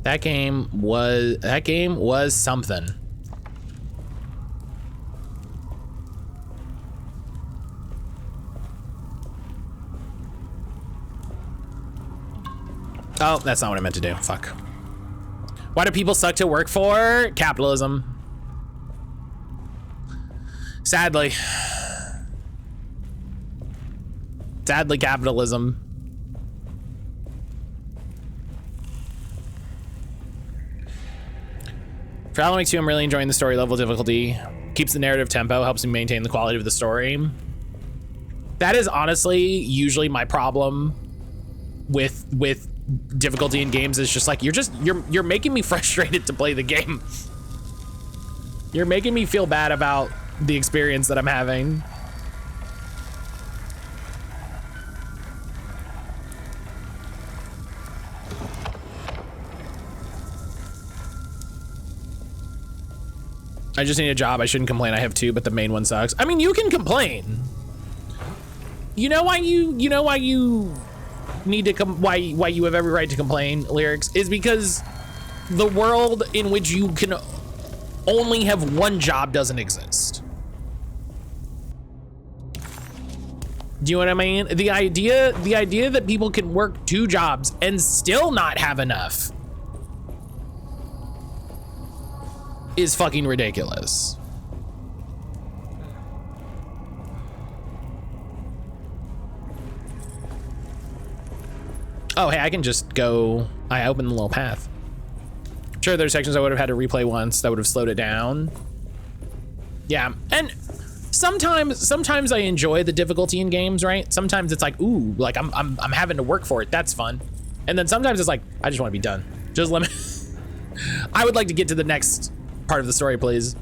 That game was something. Oh, that's not what I meant to do. Fuck. Why do people suck to work for? Capitalism. Sadly. Sadly, capitalism. For Alan Wake 2, I'm really enjoying the story level difficulty. Keeps the narrative tempo, helps me maintain the quality of the story. That is honestly usually my problem with difficulty in games. Is just like you're making me frustrated to play the game. You're making me feel bad about the experience that I'm having. I just need a job. I shouldn't complain. I have two, but the main one sucks. I mean, you can complain. You know why you need to why you have every right to complain, Lyrics, is because the world in which you can only have one job doesn't exist. Do you know what I mean? The idea that people can work two jobs and still not have enough is fucking ridiculous. Oh, hey, I can just go. I opened the little path. Sure, there's sections I would have had to replay once that would have slowed it down. Yeah, and sometimes I enjoy the difficulty in games, right? Sometimes it's like, ooh, like I'm having to work for it. That's fun. And then sometimes it's like, I just want to be done. Just let me. I would like to get to the next part of the story, please.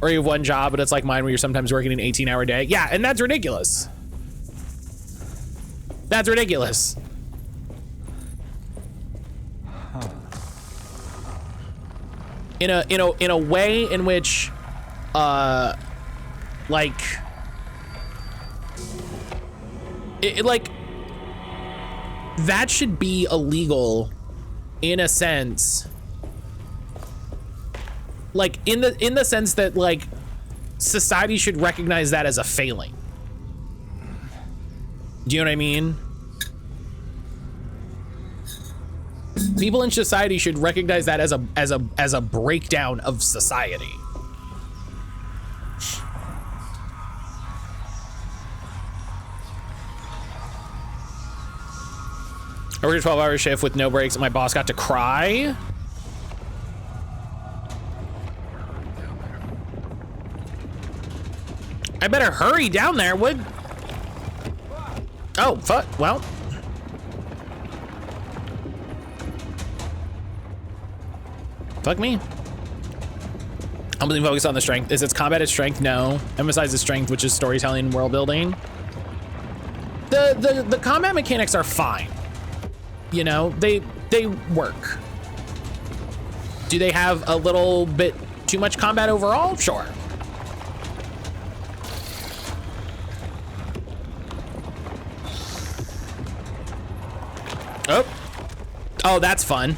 Or you have one job, but it's like mine where you're sometimes working an 18-hour day. Yeah, and that's ridiculous. That's ridiculous. In a way in which like like that should be illegal in a sense. Like in the sense that like society should recognize that as a failing. Do you know what I mean? People in society should recognize that as a breakdown of society. I worked a 12-hour shift with no breaks and my boss got to cry. I better hurry down there, would. Oh, fuck, well. Fuck me. I'm really focused on the strength. Is its combat its strength? No. Emphasize the strength, which is storytelling and world building. The combat mechanics are fine. You know, they work. Do they have a little bit too much combat overall? Sure. Oh. Oh, that's fun.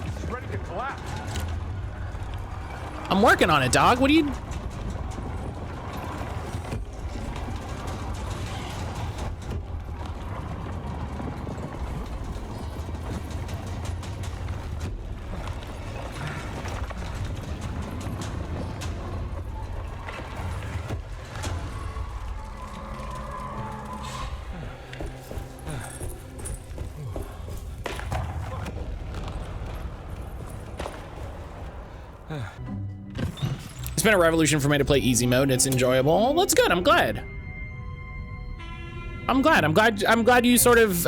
It's ready to collapse. I'm working on it, dog. What do you... It's been a revolution for me to play easy mode. It's enjoyable. That's good. I'm glad. I'm glad you sort of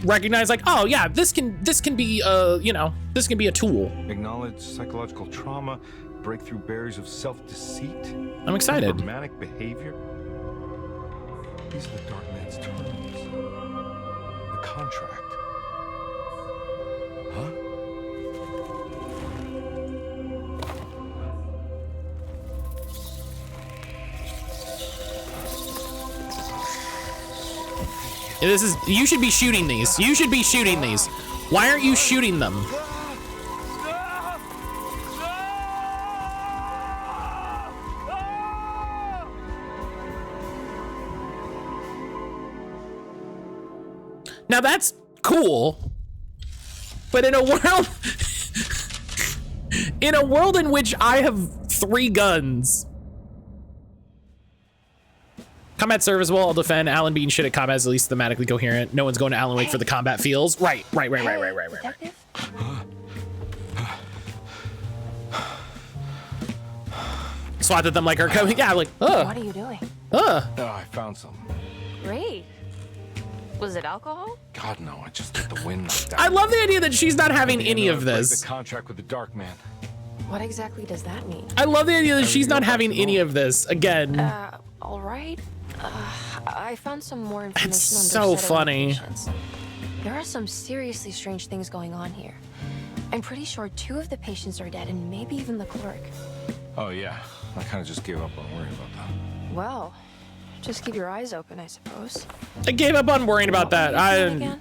recognize, like, oh yeah, this can be you know, this can be a tool. Acknowledge psychological trauma, break through barriers of self-deceit. I'm excited. Manic behavior. These are the Dark Man's terms. The contract. Huh? This is, you should be shooting these. You should be shooting these. Why aren't you shooting them? Now that's cool, but in a world, in which I have 3 guns. Combat serviceable, I'll defend. Alan being shit at combat is at least thematically coherent. No one's going to Alan Wake for the combat feels. Right. Swat at them like her coming. Yeah, like, What are you doing? Oh, I found some. Great. Was it alcohol? God, no, I just get the wind knocked out. I love the idea that she's not having any of Break this. the contract with the Dark Man. What exactly does that mean? I love the idea that she's not having any of this. Again. All right. I found some more information That's on so Derceto funny. patients. There are some seriously strange things going on here. I'm pretty sure 2 of the patients are dead, and maybe even the clerk. Oh, yeah. I kind of just gave up on worrying about that. Well, just keep your eyes open, I suppose. I gave up on worrying about that. Again?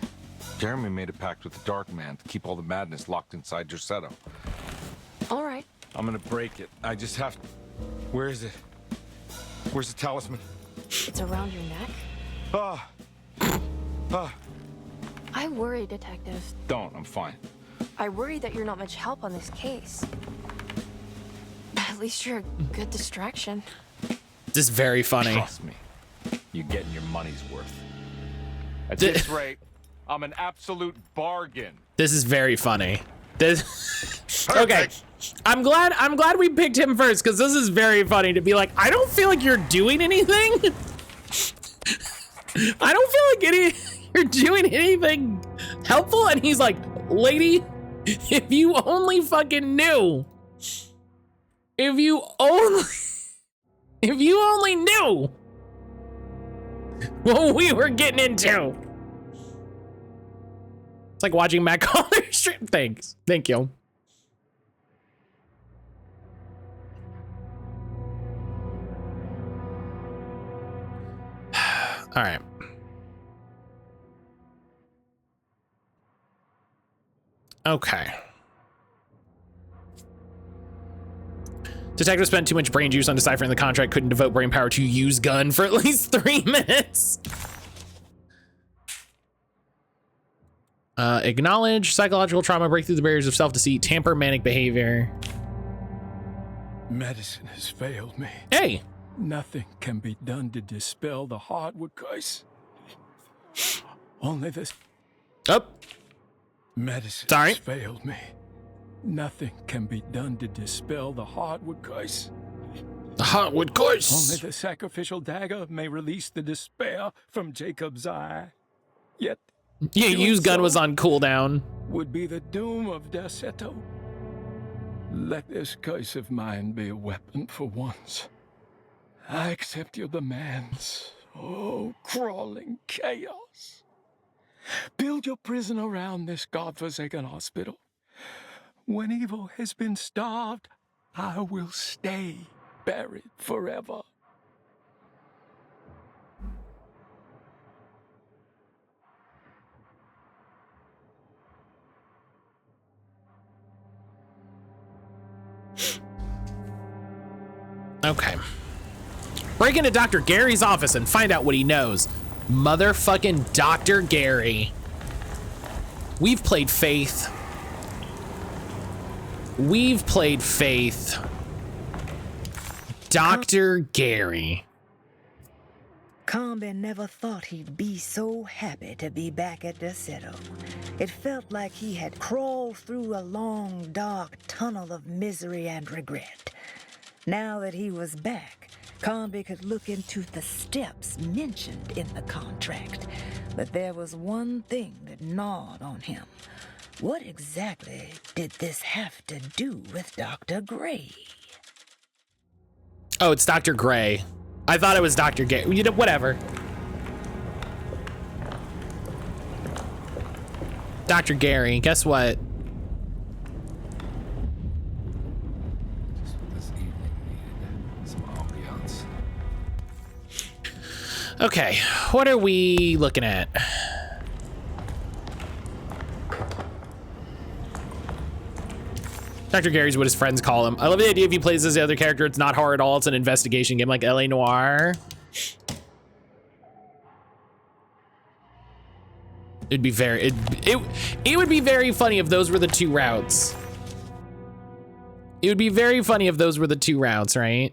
Jeremy made a pact with the Dark Man to keep all the madness locked inside Derceto. All right. I'm gonna break it. I just have to... Where is it? Where's the talisman? It's around your neck. I worry, Detective. Don't. I'm fine. I worry that you're not much help on this case. At least you're a good distraction. This is very funny. Trust me. You're getting your money's worth. At this rate, I'm an absolute bargain. This is very funny. This okay. I'm glad we picked him first, because this is very funny to be like, I don't feel like you're doing anything. I don't feel like you're doing anything helpful. And he's like, lady, if you only fucking knew. If you only knew what we were getting into. It's like watching mattcaulder stream. Thanks. Thank you. All right. Okay. Detective spent too much brain juice on deciphering the contract, couldn't devote brain power to use gun for at least 3 minutes. Acknowledge psychological trauma, break through the barriers of self-deceit, tamper manic behavior. Medicine has failed me. Hey. Nothing can be done to dispel the hardwood curse. Only this. Oh. Medicine Sorry. has failed me. Nothing can be done to dispel the hardwood curse. The hardwood curse. Only the sacrificial dagger may release the despair from Jacob's eye. Yet, yeah, use gun was on cooldown. Would be the doom of Derceto. Let this curse of mine be a weapon for once. I accept your demands. Oh, crawling chaos. Build your prison around this godforsaken hospital. When evil has been starved, I will stay buried forever. Okay. Break into Dr. Gary's office and find out what he knows. Motherfucking Dr. Gary. We've played Faith. We've played Faith. Dr. Gary. Combe never thought he'd be so happy to be back at Derceto. It felt like he had crawled through a long, dark tunnel of misery and regret. Now that he was back, Combe could look into the steps mentioned in the contract. But there was one thing that gnawed on him. What exactly did this have to do with Dr. Gray? Oh, it's Dr. Gray. I thought it was Dr. Gray. You know, whatever. Dr. Gary, guess what? Just what this evening needed. Some ambiance. Okay, what are we looking at? Dr. Gary's what his friends call him. I love the idea if he plays as the other character, it's not horror at all. It's an investigation game like L.A. Noire. It'd be very, it would be very funny if those were the 2 routes. It would be very funny if those were the 2 routes, right?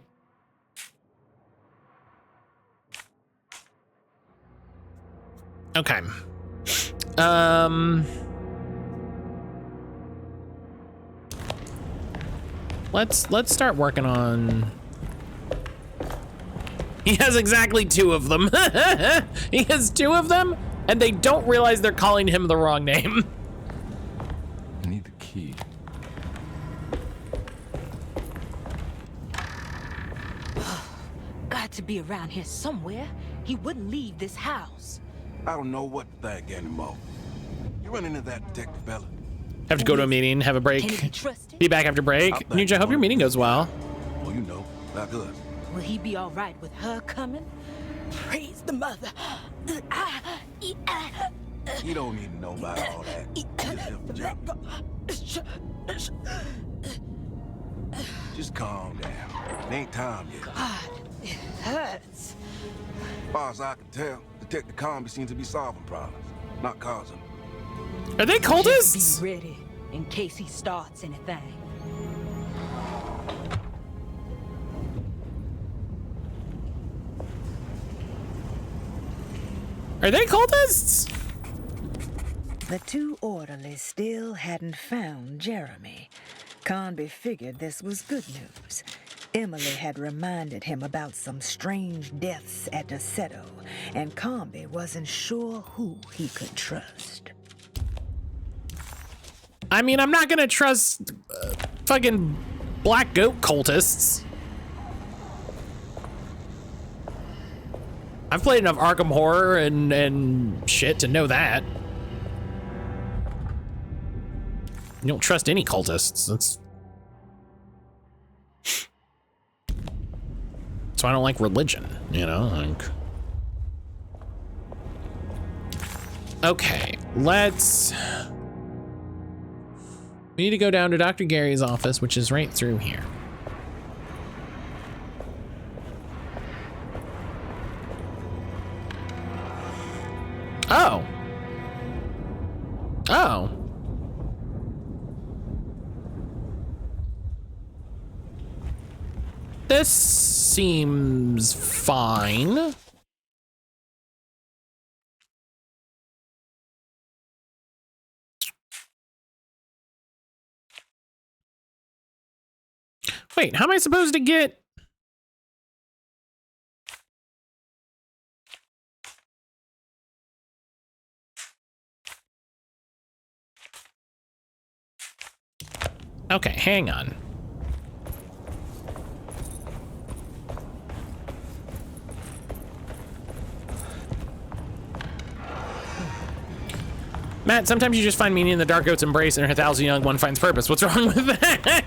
Okay. Let's start working on. He has exactly 2 of them. He has 2 of them, and they don't realize they're calling him the wrong name. I need the key. Got to be around here somewhere. He wouldn't leave this house. I don't know what to think anymore. You run into that detective fella? Have to go to a meeting, have a break. Can he be trusted? Be back after break. Nuja, I hope your meeting goes well. Well, you know, not good. Will he be all right with her coming? Praise the mother. You don't need to know about all that. Just help the job. Just calm down. It ain't time yet. God, it hurts. As far as I can tell, Detective Combe seems to be solving problems, not causing them. Are they cultists? Just be ready in case he starts anything. Are they cultists? The 2 orderlies still hadn't found Jeremy. Conby figured this was good news. Emily had reminded him about some strange deaths at Derceto, and Conby wasn't sure who he could trust. I mean, I'm not gonna trust fucking black goat cultists. I've played enough Arkham Horror and shit to know that. You don't trust any cultists. That's why I don't like religion, you know? Like... Okay, let's... We need to go down to Dr. Gary's office, which is right through here. Oh. Oh. This seems fine. Wait, how am I supposed to get... Okay, hang on. Matt, sometimes you just find meaning in the dark goat's embrace and her thousand young one finds purpose. What's wrong with that?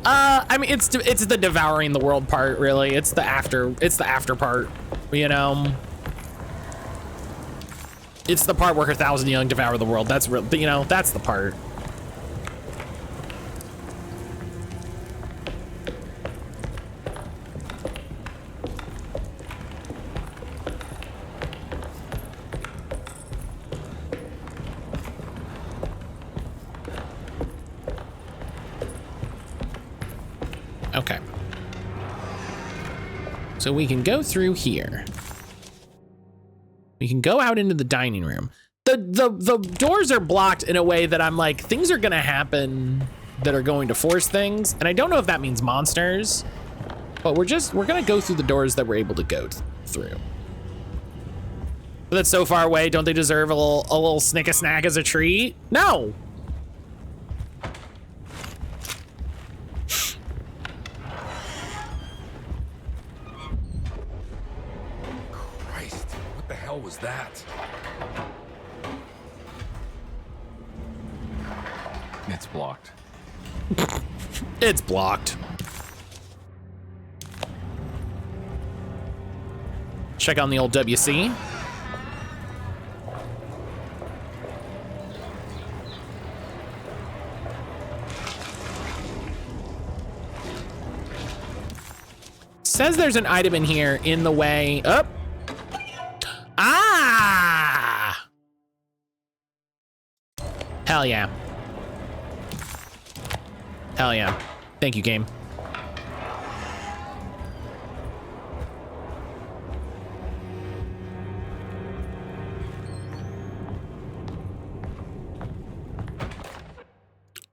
I mean, it's the devouring the world part, really. It's the after part, you know. It's the part where her thousand young devour the world. That's real, you know, that's the part. Okay. So we can go through here. We can go out into the dining room. The doors are blocked in a way that I'm like, things are gonna happen that are going to force things. And I don't know if that means monsters, but we're gonna go through the doors that we're able to go through. But that's so far away. Don't they deserve a little snick-a-snack as a treat? No. What was that? It's blocked. It's blocked. Check on the old WC. Says there's an item in here in the way up. Ah! Hell yeah. Hell yeah. Thank you, game.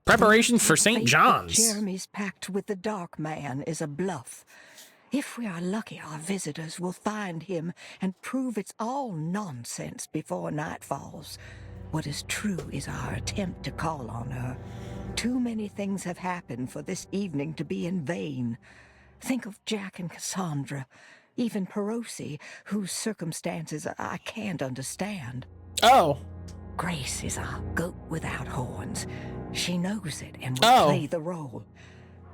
Preparation for St. John's. Jeremy's pact with the Dark Man is a bluff. If we are lucky, our visitors will find him and prove it's all nonsense before night falls. What is true is our attempt to call on her. Too many things have happened for this evening to be in vain. Think of Jack and Cassandra, even Perosi, whose circumstances I can't understand. Oh. Grace is our goat without horns. She knows it and will play the role.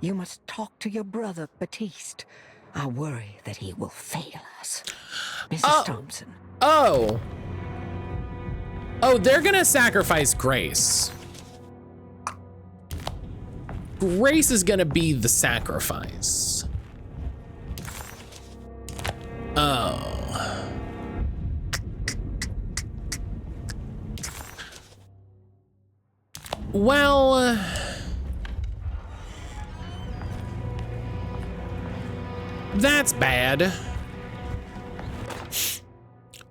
You must talk to your brother, Batiste. I worry that he will fail us. Mrs. Thompson. Oh, they're gonna sacrifice Grace. Grace is gonna be the sacrifice. Oh. Well... That's bad.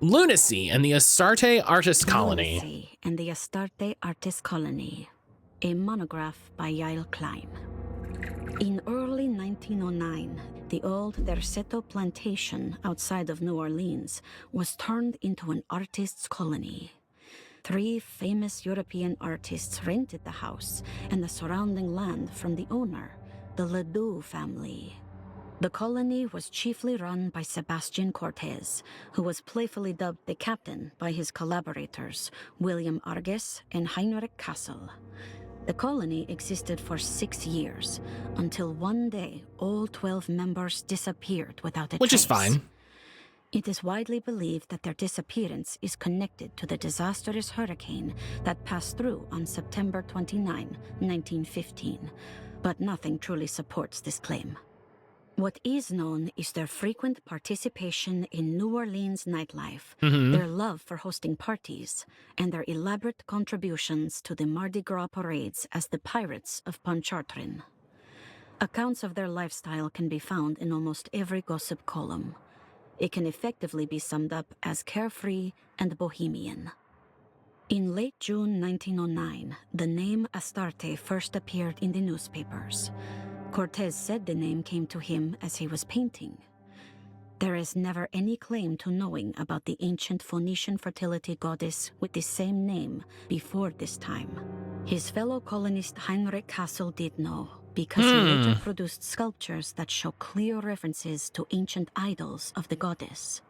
Lunacy and the Astarte Artist Colony. Lunacy and the Astarte Artist Colony. A monograph by Yael Klein. In early 1909, the old Derceto plantation outside of New Orleans was turned into an artist's colony. 3 famous European artists rented the house and the surrounding land from the owner, the Ledoux family. The colony was chiefly run by Sebastian Cortez, who was playfully dubbed the captain by his collaborators, William Arges and Heinrich Kassel. The colony existed for 6 years, until one day all 12 members disappeared without a trace. Which is fine. It is widely believed that their disappearance is connected to the disastrous hurricane that passed through on September 29, 1915, but nothing truly supports this claim. What is known is their frequent participation in New Orleans nightlife, Mm-hmm. their love for hosting parties, and their elaborate contributions to the Mardi Gras parades as the Pirates of Pontchartrain. Accounts of their lifestyle can be found in almost every gossip column. It can effectively be summed up as carefree and bohemian. In late June 1909, the name Astarte first appeared in the newspapers. Cortez said the name came to him as he was painting. There is never any claim to knowing about the ancient Phoenician fertility goddess with the same name before this time. His fellow colonist Heinrich Kassel did know, because he later produced sculptures that show clear references to ancient idols of the goddess.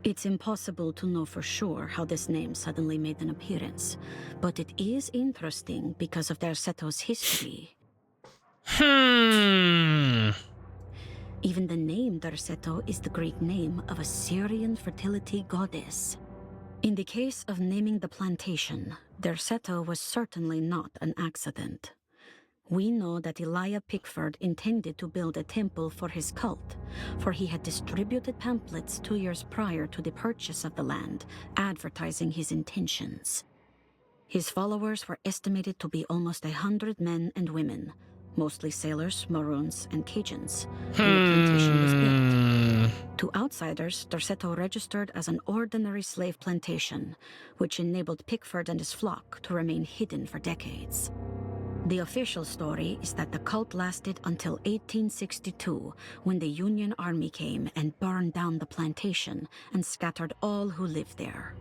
It's impossible to know for sure how this name suddenly made an appearance, but it is interesting because of Derceto's history. Even the name Derceto is the Greek name of a Syrian fertility goddess. In the case of naming the plantation, Derceto was certainly not an accident. We know that Elijah Pickford intended to build a temple for his cult, for he had distributed pamphlets 2 years prior to the purchase of the land, advertising his intentions. His followers were estimated to be almost 100 men and women, mostly sailors, Maroons, and Cajuns, when the plantation was built. To outsiders, Derceto registered as an ordinary slave plantation, which enabled Pickford and his flock to remain hidden for decades. The official story is that the cult lasted until 1862, when the Union Army came and burned down the plantation and scattered all who lived there.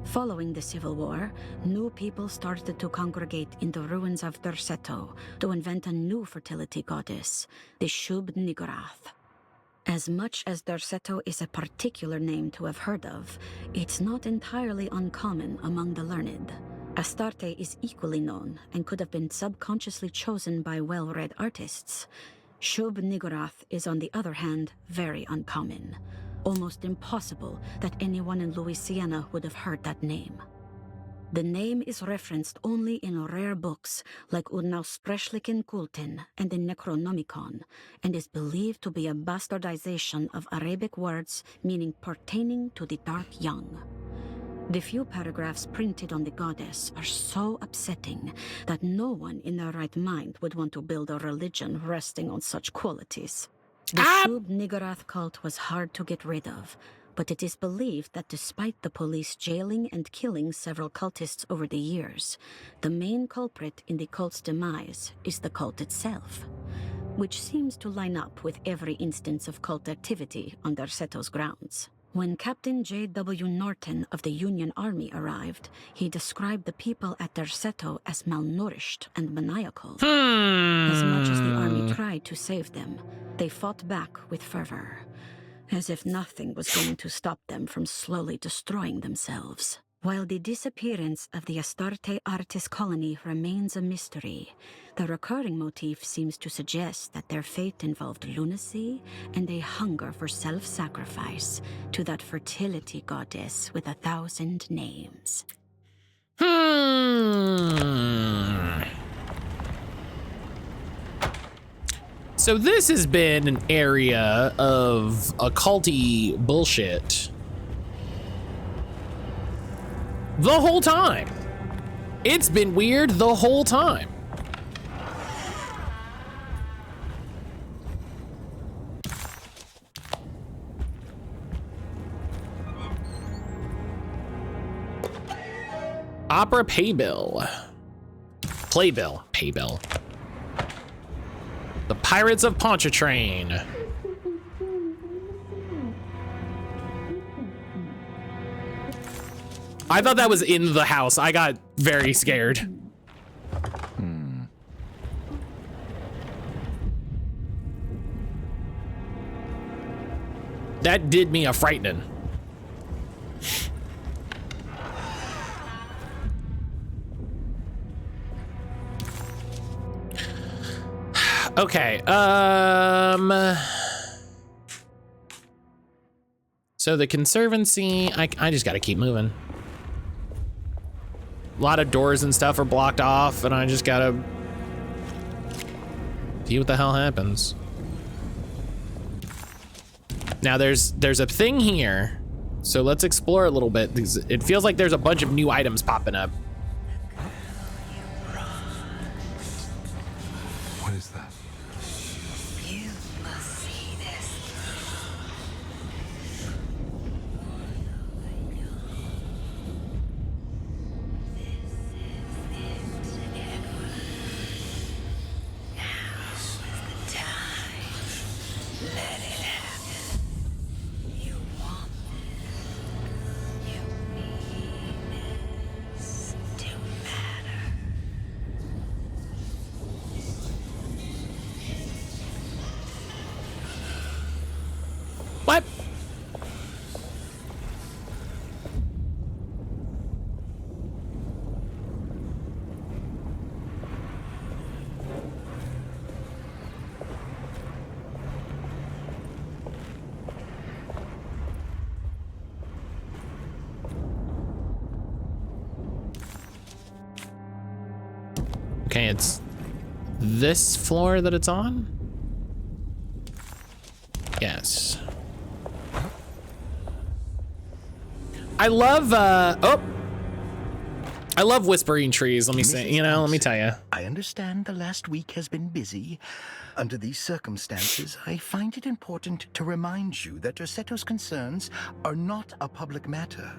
Following the Civil War, new people started to congregate in the ruins of Derceto to invent a new fertility goddess, the Shub-Niggurath. As much as Derceto is a particular name to have heard of, it's not entirely uncommon among the learned. Astarte is equally known and could have been subconsciously chosen by well-read artists. Shub-Niggurath is, on the other hand, very uncommon. Almost impossible that anyone in Louisiana would have heard that name. The name is referenced only in rare books like Unaussprechlichen Kulten and the Necronomicon, and is believed to be a bastardization of Arabic words meaning pertaining to the dark young. The few paragraphs printed on the goddess are so upsetting that no one in their right mind would want to build a religion resting on such qualities. The Shub-Niggurath cult was hard to get rid of, but it is believed that despite the police jailing and killing several cultists over the years, the main culprit in the cult's demise is the cult itself, which seems to line up with every instance of cult activity on Derceto's grounds. When Captain J.W. Norton of the Union Army arrived, he described the people at Derceto as malnourished and maniacal. As much as the army tried to save them, they fought back with fervor, as if nothing was going to stop them from slowly destroying themselves. While the disappearance of the Astarte artist colony remains a mystery, the recurring motif seems to suggest that their fate involved lunacy and a hunger for self-sacrifice to that fertility goddess with 1,000 names. So this has been an area of occulty bullshit the whole time. It's been weird the whole time. Opera paybill. Playbill. Paybill. The Pirates of Pontchartrain. I thought that was in the house. I got very scared. That did me a frightening. Okay, so the Conservancy, I just gotta keep moving. A lot of doors and stuff are blocked off, and I just gotta see what the hell happens. Now there's a thing here, so let's explore a little bit. It feels like there's a bunch of new items popping up. What is that? You must see this. Now's the time. Let it happen. You want this. You need this to matter. What? Okay, it's this floor that it's on? Yes. I love, I love whispering trees, let me say, let me tell you. I understand the last week has been busy. Under these circumstances, I find it important to remind you that Derceto's concerns are not a public matter,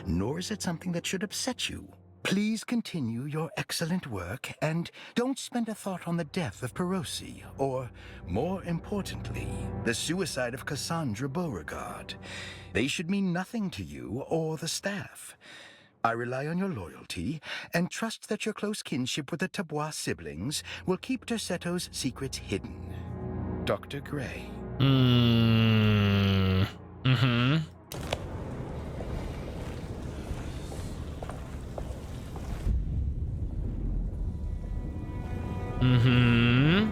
nor is it something that should upset you. Please continue your excellent work, and don't spend a thought on the death of Perosi, or, more importantly, the suicide of Cassandra Beauregard. They should mean nothing to you or the staff. I rely on your loyalty, and trust that your close kinship with the Tabois siblings will keep Derceto's secrets hidden. Dr. Gray. Mm-hmm. Mm-hmm.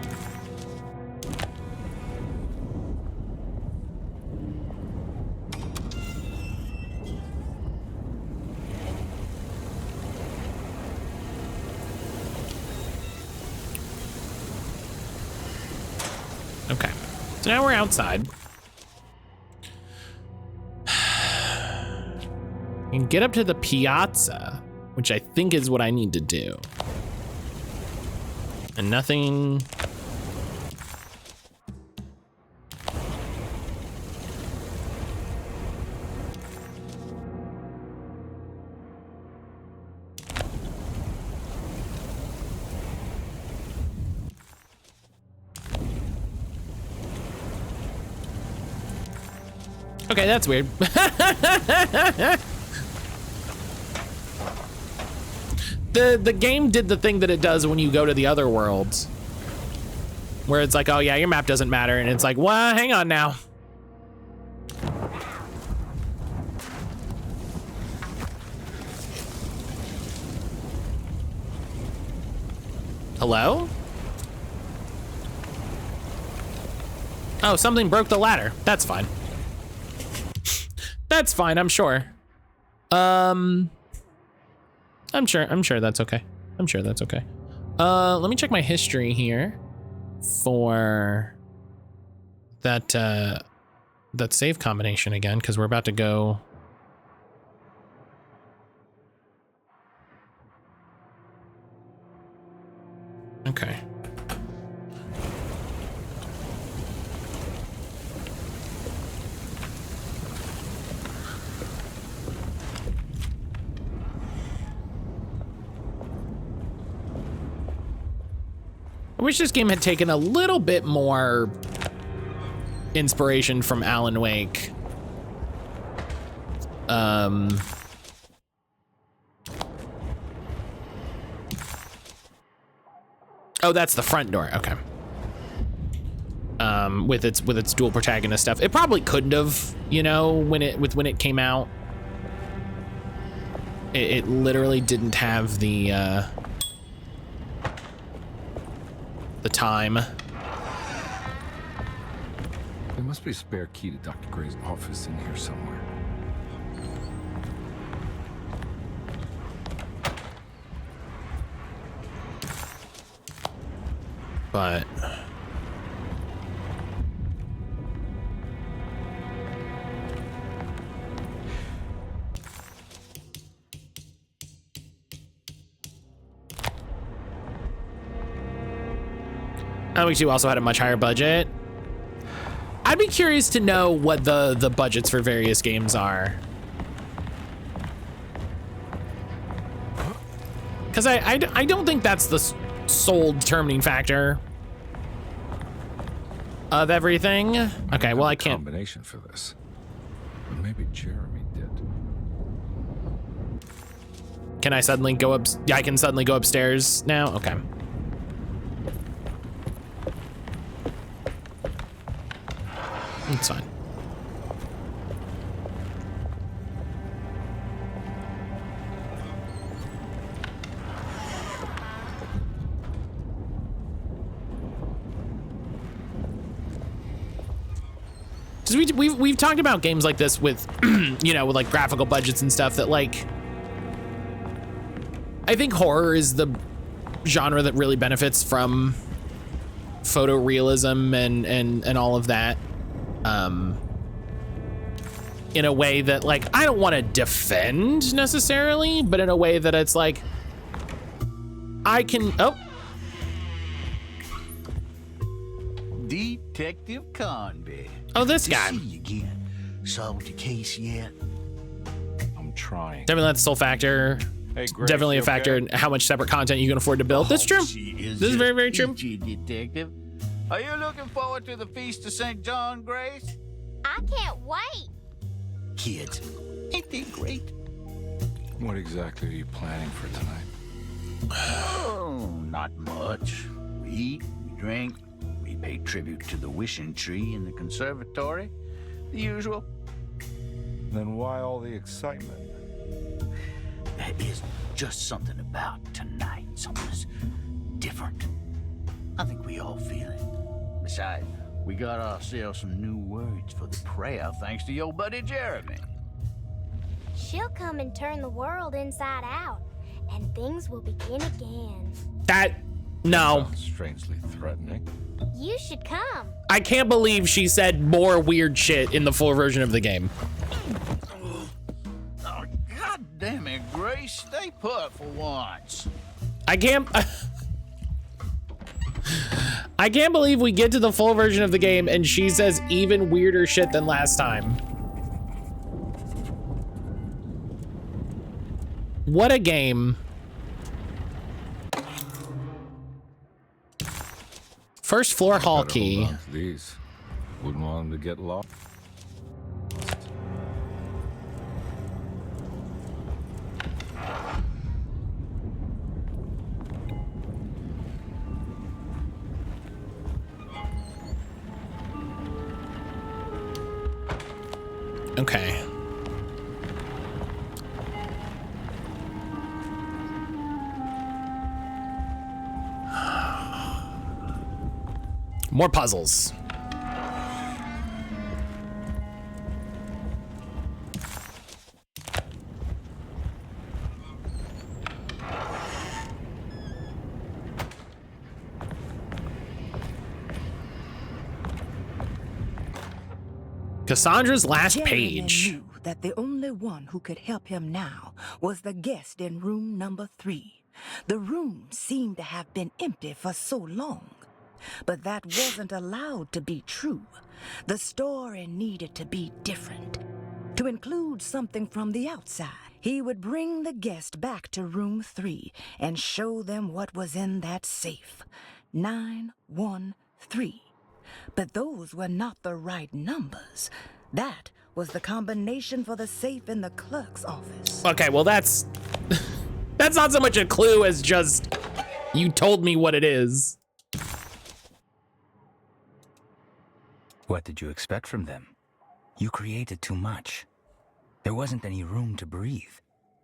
Okay, so now we're outside. And get up to the piazza, which I think is what I need to do. And nothing. Okay, that's weird. The game did the thing that it does when you go to the other worlds, where it's like, oh yeah, your map doesn't matter, and it's like, well, hang on now. Hello? Oh, something broke the ladder. That's fine. That's fine, I'm sure. I'm sure that's okay. I'm sure that's okay. Let me check my history here for that that save combination again, because we're about to go. Okay. I wish this game had taken a little bit more inspiration from Alan Wake. Oh, that's the front door. Okay. With its dual protagonist stuff, it probably couldn't have, when it came out. It literally didn't have the time. There must be a spare key to Dr. Gray's office in here somewhere. But OE2 also had a much higher budget. I'd be curious to know what the budgets for various games are. Because I don't think that's the sole determining factor of everything. Okay, well, I can't. Combination for this. But maybe Jeremy did. Can I suddenly go up? Yeah, I can suddenly go upstairs now. Okay. It's fine. Because we've talked about games like this with, you know, with like graphical budgets and stuff that like, I think horror is the genre that really benefits from photorealism and all of that. In a way that like, I don't want to defend necessarily, but in a way that it's like, I can, oh. Detective Conby. Oh, this guy. See you again. Solved your case yet? I'm trying. Definitely that's the sole factor. Hey, Grace, definitely a factor in how much separate content you can afford to build. That's true. This is very, very true. Detective. Are you looking forward to the Feast of St. John, Grace? I can't wait. Kids, ain't they great? What exactly are you planning for tonight? Oh, not much. We eat, we drink, we pay tribute to the wishing tree in the conservatory. The usual. Then why all the excitement? There is just something about tonight. Something's different. I think we all feel it. Besides, we got ourselves some new words for the prayer thanks to your buddy Jeremy. She'll come and turn the world inside out, and things will begin again. No. Sounds strangely threatening. You should come. I can't believe she said more weird shit in the full version of the game. Oh, God damn it, Grace. Stay put for once. I can't believe we get to the full version of the game and she says even weirder shit than last time. What a game. First floor hall key. These. Wouldn't want them to get lost. Okay. More puzzles. Cassandra's last page. Knew that the only one who could help him now was the guest in room number 3. The room seemed to have been empty for so long. But that wasn't allowed to be true. The story needed to be different. To include something from the outside, he would bring the guest back to room 3 and show them what was in that safe. 913. But those were not the right numbers. That was the combination for the safe in the clerk's office. Okay, well that's not so much a clue as just you told me what it is. What did you expect from them? You created too much. There wasn't any room to breathe.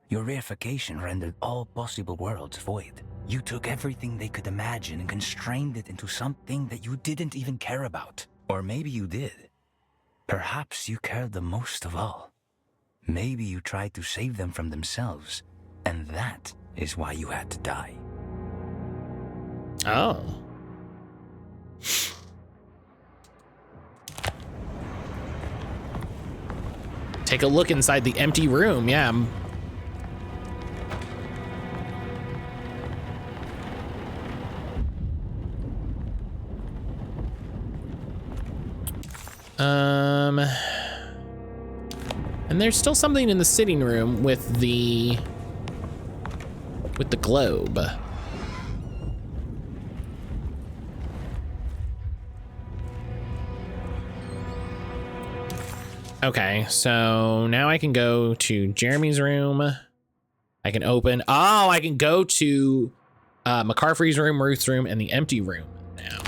Your reification rendered all possible worlds void. You took everything they could imagine and constrained it into something that you didn't even care about. Or maybe you did. Perhaps you cared the most of all. Maybe you tried to save them from themselves, and that is why you had to die. Oh. Take a look inside the empty room, yeah. And there's still something in the sitting room with the globe. Okay, so now I can go to Jeremy's room. I can open, oh, I can go to McCarthy's room, Ruth's room, and the empty room now.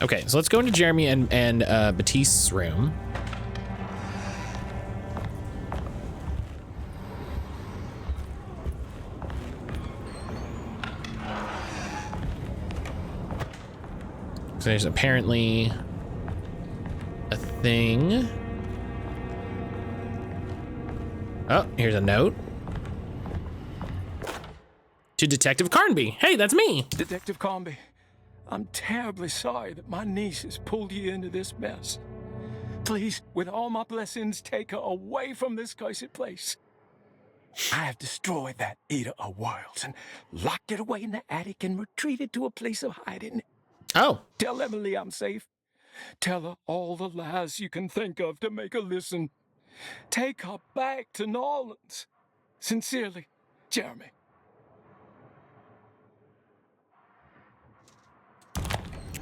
Okay, so let's go into Jeremy and Batiste's room. So there's apparently a thing. Oh, here's a note. To Detective Carnby. Hey, that's me. Detective Carnby, I'm terribly sorry that my niece has pulled you into this mess. Please, with all my blessings, take her away from this cursed place. I have destroyed that eater of worlds and locked it away in the attic and retreated to a place of hiding. Oh. Tell Emily I'm safe. Tell her all the lies you can think of to make her listen. Take her back to New Orleans. Sincerely, Jeremy.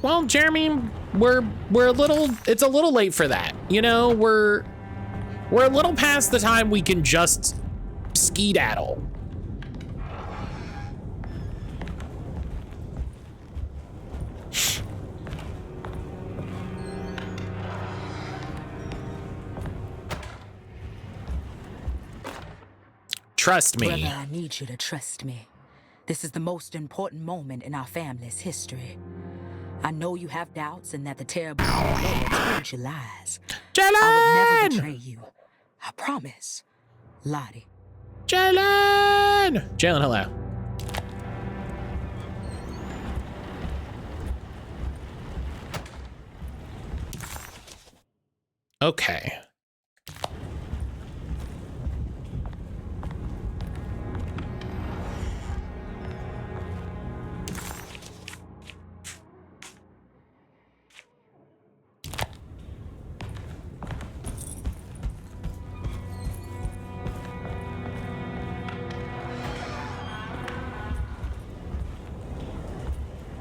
Well, Jeremy, we're a little, it's a little late for that. You know, we're a little past the time we can just skedaddle. Trust me. Brother, I need you to trust me. This is the most important moment in our family's history. I know you have doubts and that the terrible man told you lies. Jalen! I would never betray you. I promise. Lottie. Jalen! Jalen, hello. Okay.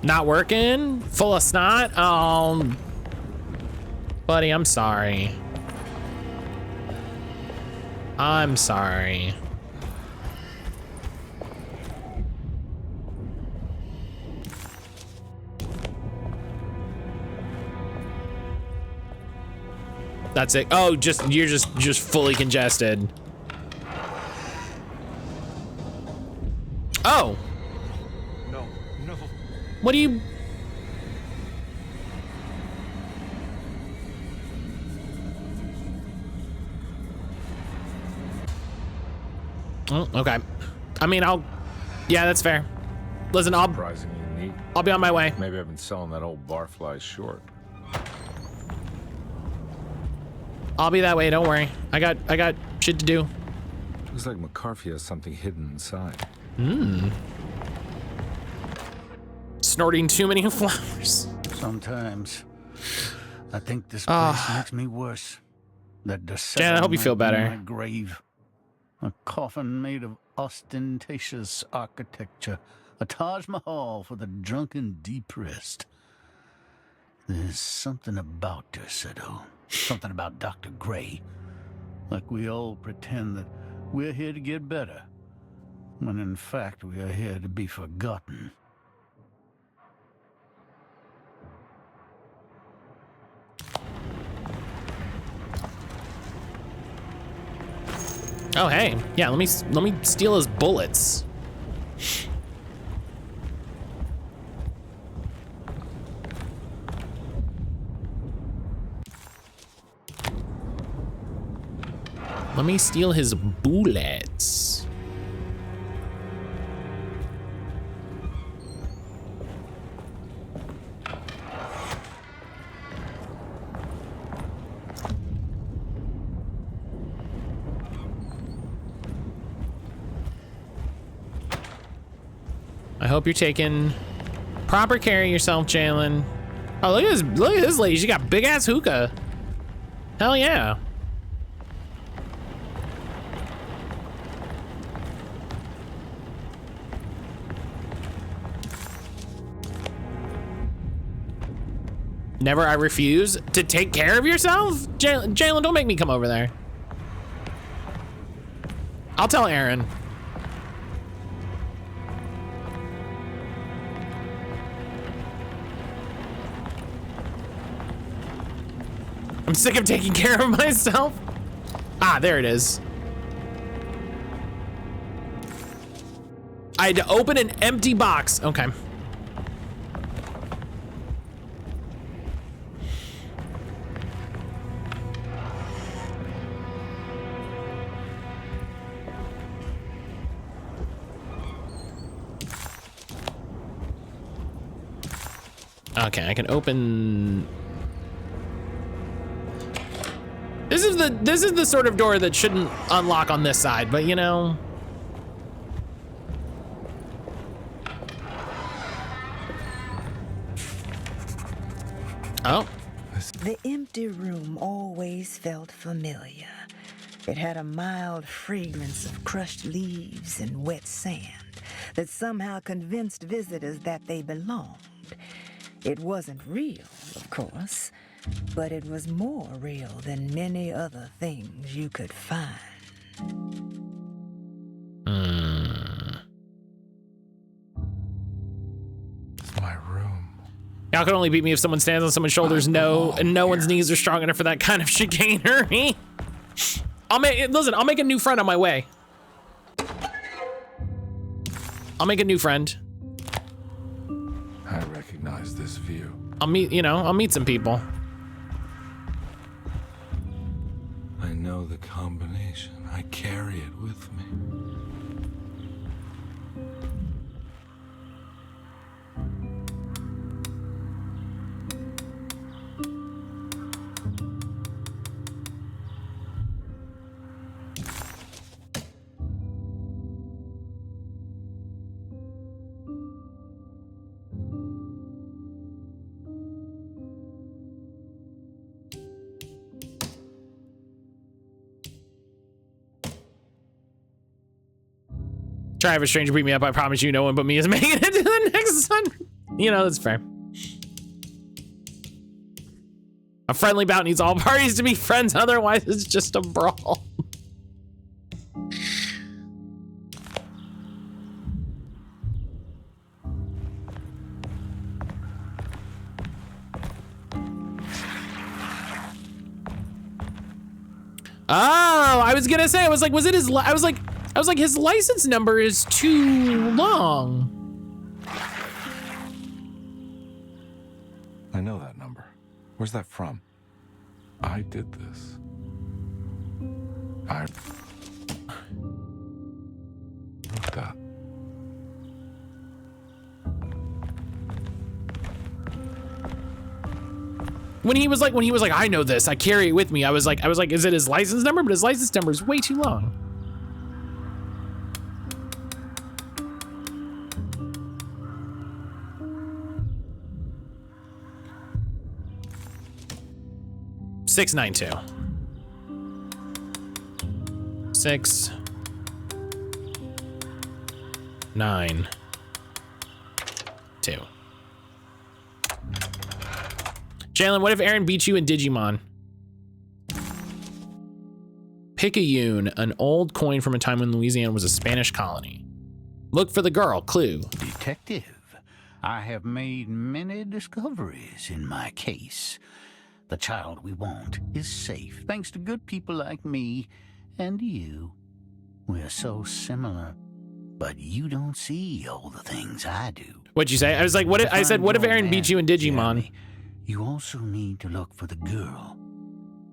Not working? Full of snot? Oh, buddy, I'm sorry. I'm sorry. That's it. Oh, you're just fully congested. Oh. No. What do you... Oh, okay. I mean, yeah, that's fair. Listen, Surprisingly neat. I'll be on my way. Maybe I've been selling that old barfly short. I'll be that way, don't worry. I got shit to do. Looks like McCarthy has something hidden inside. Snorting too many flowers. Sometimes I think this place makes me worse. That Derceto Jan, I hope you feel might be better. my grave. A coffin made of ostentatious architecture. A Taj Mahal for the drunken depressed. There's something about Derceto. Something about Dr. Gray. Like we all pretend that we're here to get better. When in fact we are here to be forgotten. Oh, hey. Yeah, let me steal his bullets. Let me steal his bullets. I hope you're taking proper care of yourself, Jalen. Oh, look at this lady. She got big ass hookah. Hell yeah. Never I refuse to take care of yourself? Jalen, don't make me come over there. I'll tell Aaron. I'm sick of taking care of myself. Ah, there it is. I had to open an empty box. Okay. Okay, I can open. This is the sort of door that shouldn't unlock on this side, but you know. Oh. The empty room always felt familiar. It had a mild fragrance of crushed leaves and wet sand that somehow convinced visitors that they belonged. It wasn't real, of course, but it was more real than many other things you could find. It's my room. Y'all can only beat me if someone stands on someone's shoulders. And no one's knees are strong enough for that kind of chicanery. I'll make a new friend on my way. I'll make a new friend. I recognize this view. I'll meet some people. I know the combination. I carry it with me. Try to have a stranger beat me up. I promise you no one but me is making it to the next one. You know, that's fair. A friendly bout needs all parties to be friends, otherwise it's just a brawl. Oh, I was gonna say, was it his, I was like, his license number is too long. I know that number. Where's that from? I did this. I wrote that. When he was like, I know this, I carry it with me. I was like, is it his license number? But his license number is way too long. $692. 6 9 2. Jalen, what if Aaron beats you in Digimon? Picayune, an old coin from a time when Louisiana was a Spanish colony. Look for the girl, clue. Detective, I have made many discoveries in my case. The child we want is safe, thanks to good people like me and you. We're so similar, but you don't see all the things I do. What'd you say? I was like, what if Aaron beats you in Digimon? You also need to look for the girl.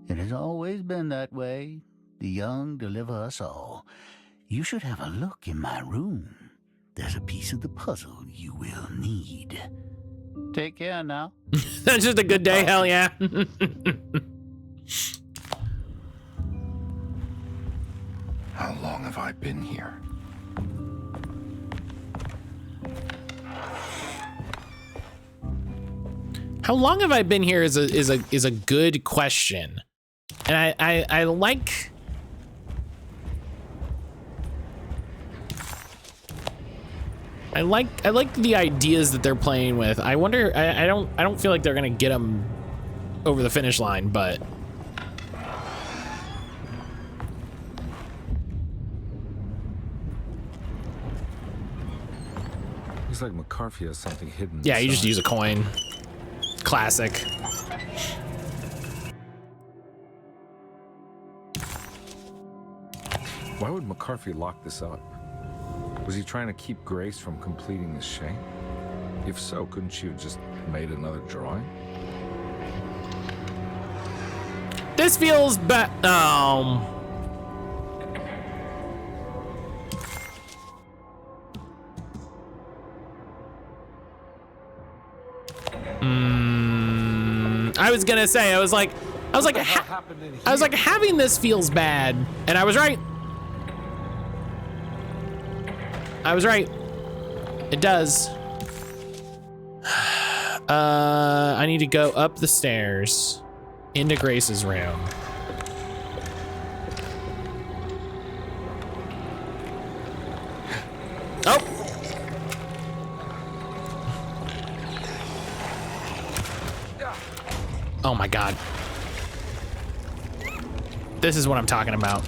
It has always been that way. The young deliver us all. You should have a look in my room. There's a piece of the puzzle you will need. Take care now. That's just a good day, hell yeah. How long have I been here? How long have I been here is a good question. And I like the ideas that they're playing with. I wonder, I don't feel like they're gonna get them over the finish line, but looks like McCarthy has something hidden. yeah, you just use a coin. Classic. Why would McCarthy lock this up? Was he trying to keep Grace from completing the shape? If so, couldn't she have just made another drawing? This feels bad. I was gonna say, I was like, having this feels bad, and I was right. I was right. It does. I need to go up the stairs into Grace's room. Oh. Oh my God. This is what I'm talking about.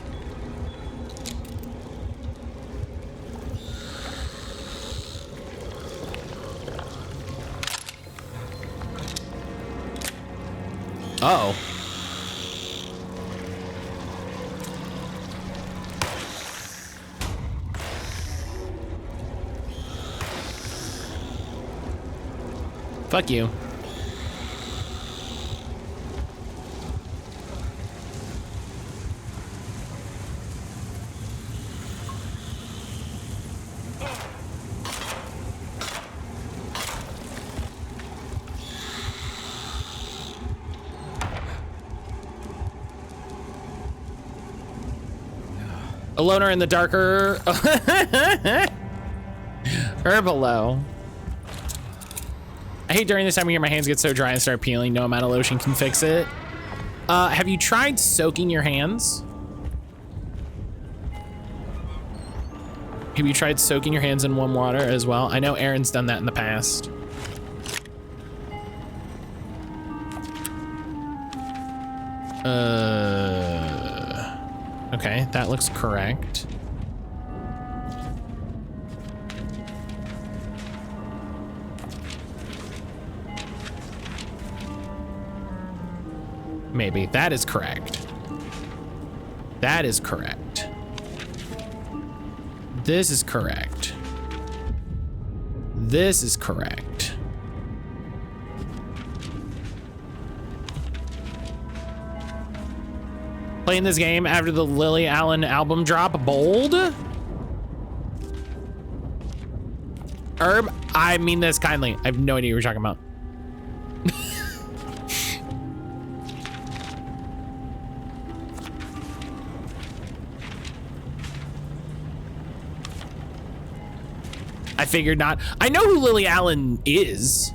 Uh-oh. Fuck you. A loner in the darker. Herbalo. I hate during this time of year my hands get so dry and start peeling. No amount of lotion can fix it. Have you tried soaking your hands? Have you tried soaking your hands in warm water as well? I know Aaron's done that in the past. Okay, that looks correct. Maybe. That is correct. That is correct. This is correct. This is correct. Playing this game after the Lily Allen album drop. Bold? Herb, I mean this kindly. I have no idea what you're talking about. I figured not. I know who Lily Allen is.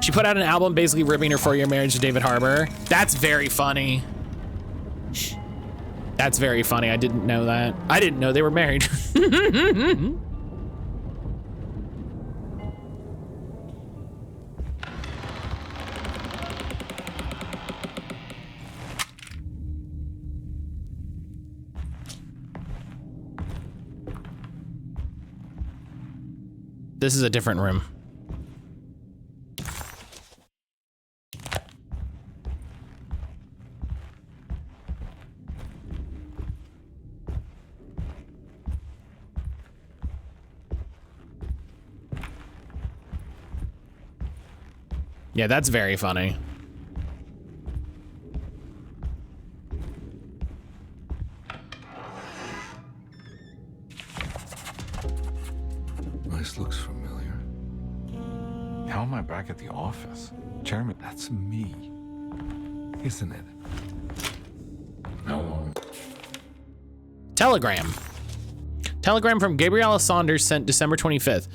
She put out an album basically ripping her 4-year marriage to David Harbour. That's very funny. That's very funny. I didn't know that. I didn't know they were married. This is a different room. Yeah, that's very funny. This looks familiar. How am I back at the office? Jeremy, that's me. Isn't it? How long? Telegram. Telegram from Gabriella Saunders sent December 25th.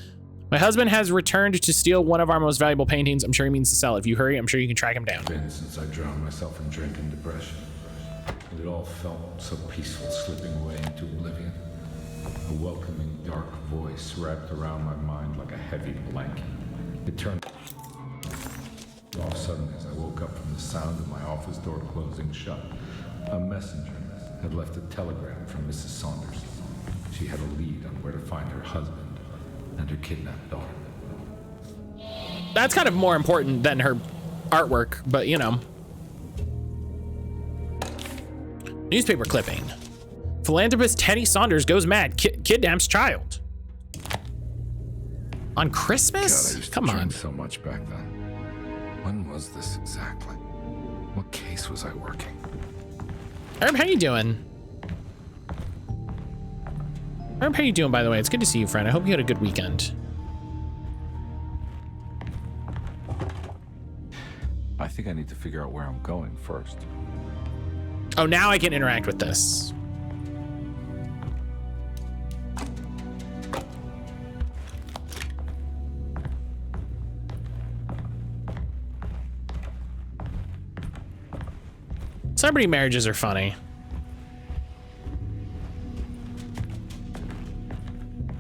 My husband has returned to steal one of our most valuable paintings. I'm sure he means to sell it. If you hurry, I'm sure you can track him down. Been since I drowned myself in drink and depression. It all felt so peaceful, slipping away into oblivion. A welcoming, dark voice wrapped around my mind like a heavy blanket. It turned off suddenly as I woke up from the sound of my office door closing shut. A messenger had left a telegram from Mrs. Saunders. She had a lead on where to find her husband and her kidnapped daughter. That's kind of more important than her artwork, but you know. Newspaper clipping. Philanthropist Teddy Saunders goes mad, kidnaps child. On Christmas? God, I used Come to on. drink so much back then. When was this exactly? What case was I working? Herb, how you doing? Herb, how you doing, by the way? It's good to see you, friend. I hope you had a good weekend. I think I need to figure out where I'm going first. Oh, now I can interact with this. Celebrity marriages are funny.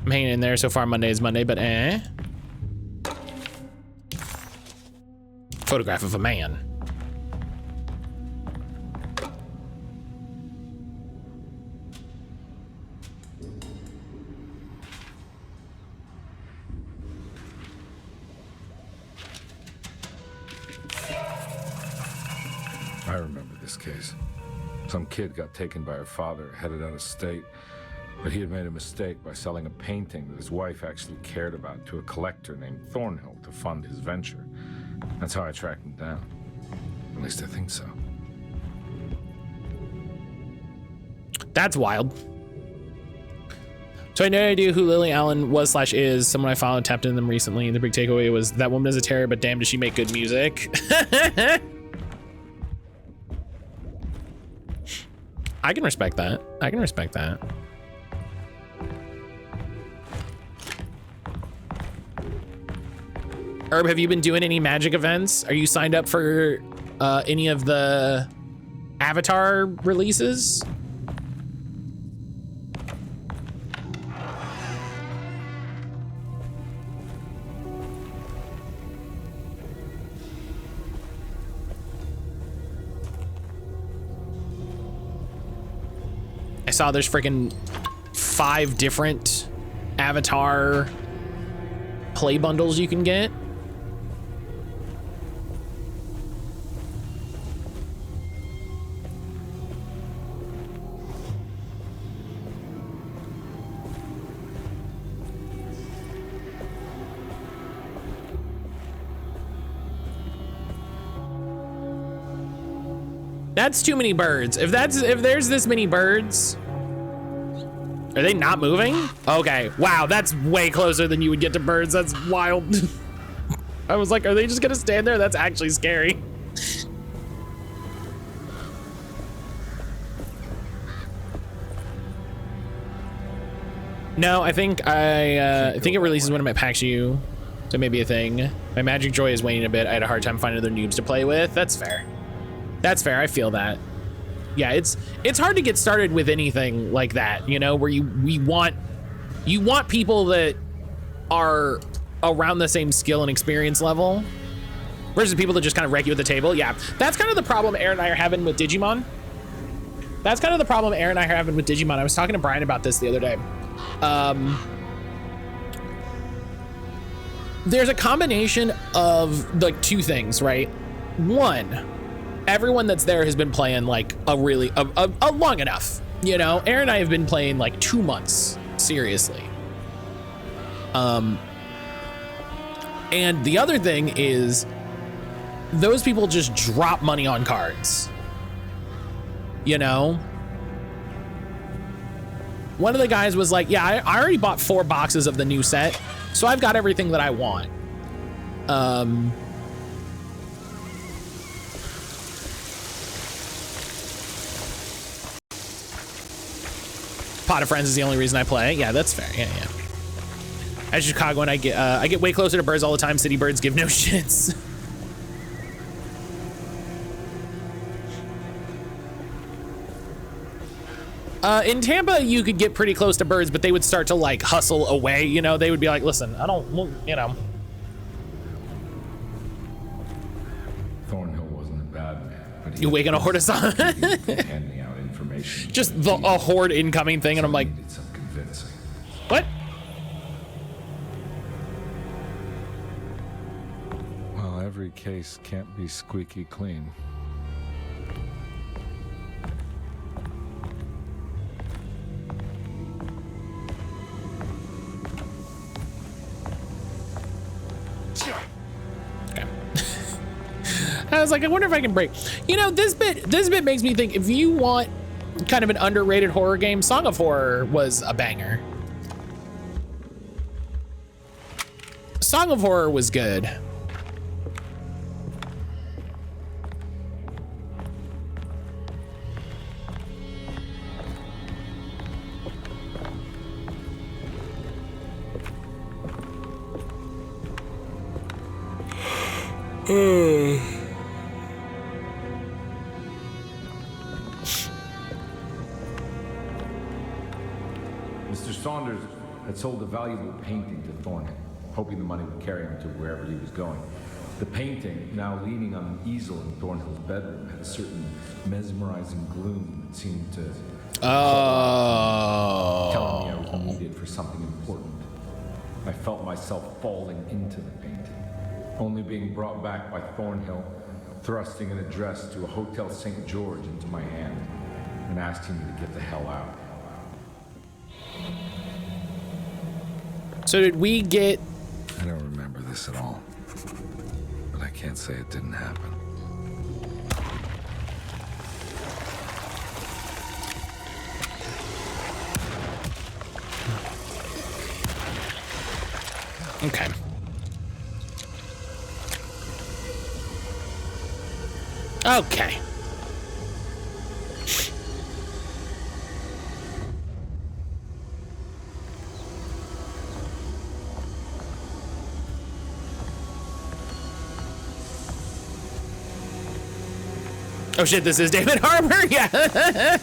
I'm hanging in there so far. Monday is Monday, but Photograph of a man. I remember this case. Some kid got taken by her father, headed out of state, but he had made a mistake by selling a painting that his wife actually cared about to a collector named Thornhill to fund his venture. That's how I tracked him down. At least I think so. That's wild. So I had no idea who Lily Allen was / is. Someone I followed tapped into them recently. The big takeaway was that woman is a terror, but damn, does she make good music. I can respect that. I can respect that. Herb, have you been doing any magic events? Are you signed up for any of the Avatar releases? I saw there's freaking 5 different Avatar play bundles you can get. That's too many birds. If there's this many birds, are they not moving? Okay, wow, that's way closer than you would get to birds. That's wild. I was like, are they just gonna stand there? That's actually scary. No, I think it releases when I'm at PAX U, so maybe a thing. My Magic Joy is waning a bit. I had a hard time finding other noobs to play with. That's fair. That's fair. I feel that. Yeah, it's hard to get started with anything like that, you know, where you want people that are around the same skill and experience level versus people that just kind of wreck you at the table. Yeah, that's kind of the problem Aaron and I are having with Digimon. I was talking to Brian about this the other day. There's a combination of like 2 things, right? One, everyone that's there has been playing like a long enough, you know. Aaron and I have been playing like 2 months, seriously. And the other thing is those people just drop money on cards, you know. One of the guys was like, yeah, I already bought 4 boxes of the new set, so I've got everything that I want. Pot of Friends is the only reason I play. Yeah, that's fair. Yeah, yeah. As Chicagoan, I get way closer to birds all the time. City birds give no shits. In Tampa, you could get pretty close to birds, but they would start to like hustle away. You know, they would be like, listen, I don't, you know. Thornhill wasn't a bad man, but You waking a horde of some. handing out information. Just a horde incoming thing, and I'm like, Needed some convincing. what? Well, every case can't be squeaky clean. I was like, I wonder if I can break. You know, this bit makes me think, if you want kind of an underrated horror game, Song of Horror was a banger. Song of Horror was good. Mr. Saunders had sold a valuable painting to Thornhill, hoping the money would carry him to wherever he was going. The painting, now leaning on an easel in Thornhill's bedroom, had a certain mesmerizing gloom that seemed to telling me I was needed for something important. I felt myself falling into the painting, only being brought back by Thornhill, thrusting an address to a Hotel St. George into my hand and asking me to get the hell out. So did we get... I don't remember this at all, but I can't say it didn't happen. Okay. Okay. Oh shit, this is David Harbour? Yeah.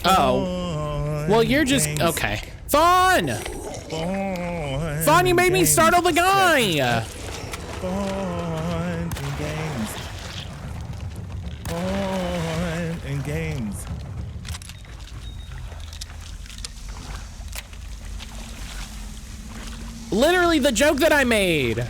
Oh. Well, you're just... Okay. Fawn! Fawn, you made me startle the guy! Fun and games. Literally the joke that I made.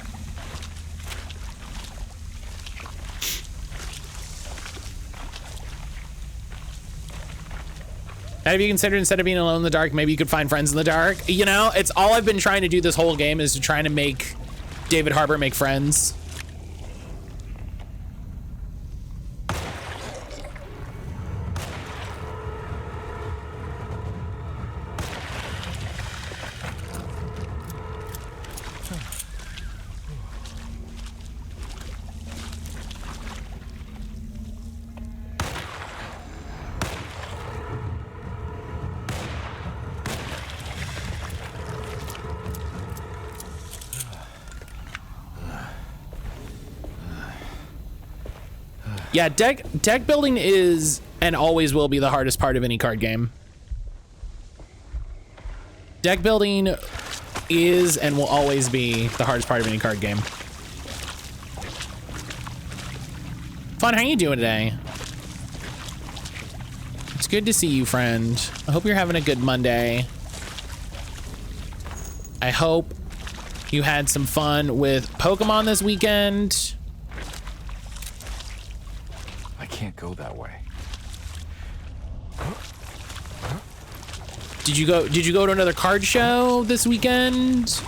Have you considered, instead of being alone in the dark, maybe you could find friends in the dark? You know, it's all I've been trying to do this whole game, is to trying to make David Harbour make friends. Yeah, deck building is and always will be the hardest part of any card game. Deck building is and will always be the hardest part of any card game. Fun, how you doing today? It's good to see you, friend. I hope you're having a good Monday. I hope you had some fun with Pokemon this weekend. I can't go that way. Did you go to another card show this weekend?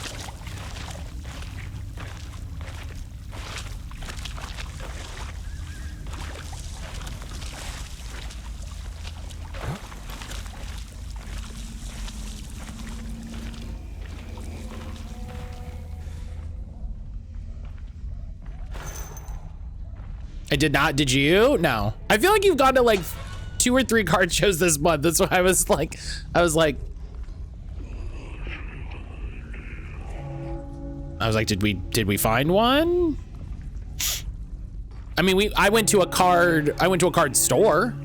I did not. Did you? No. I feel like you've gone to like 2 or 3 card shows this month. That's why I was like, did we find one? I mean, I went to a card store.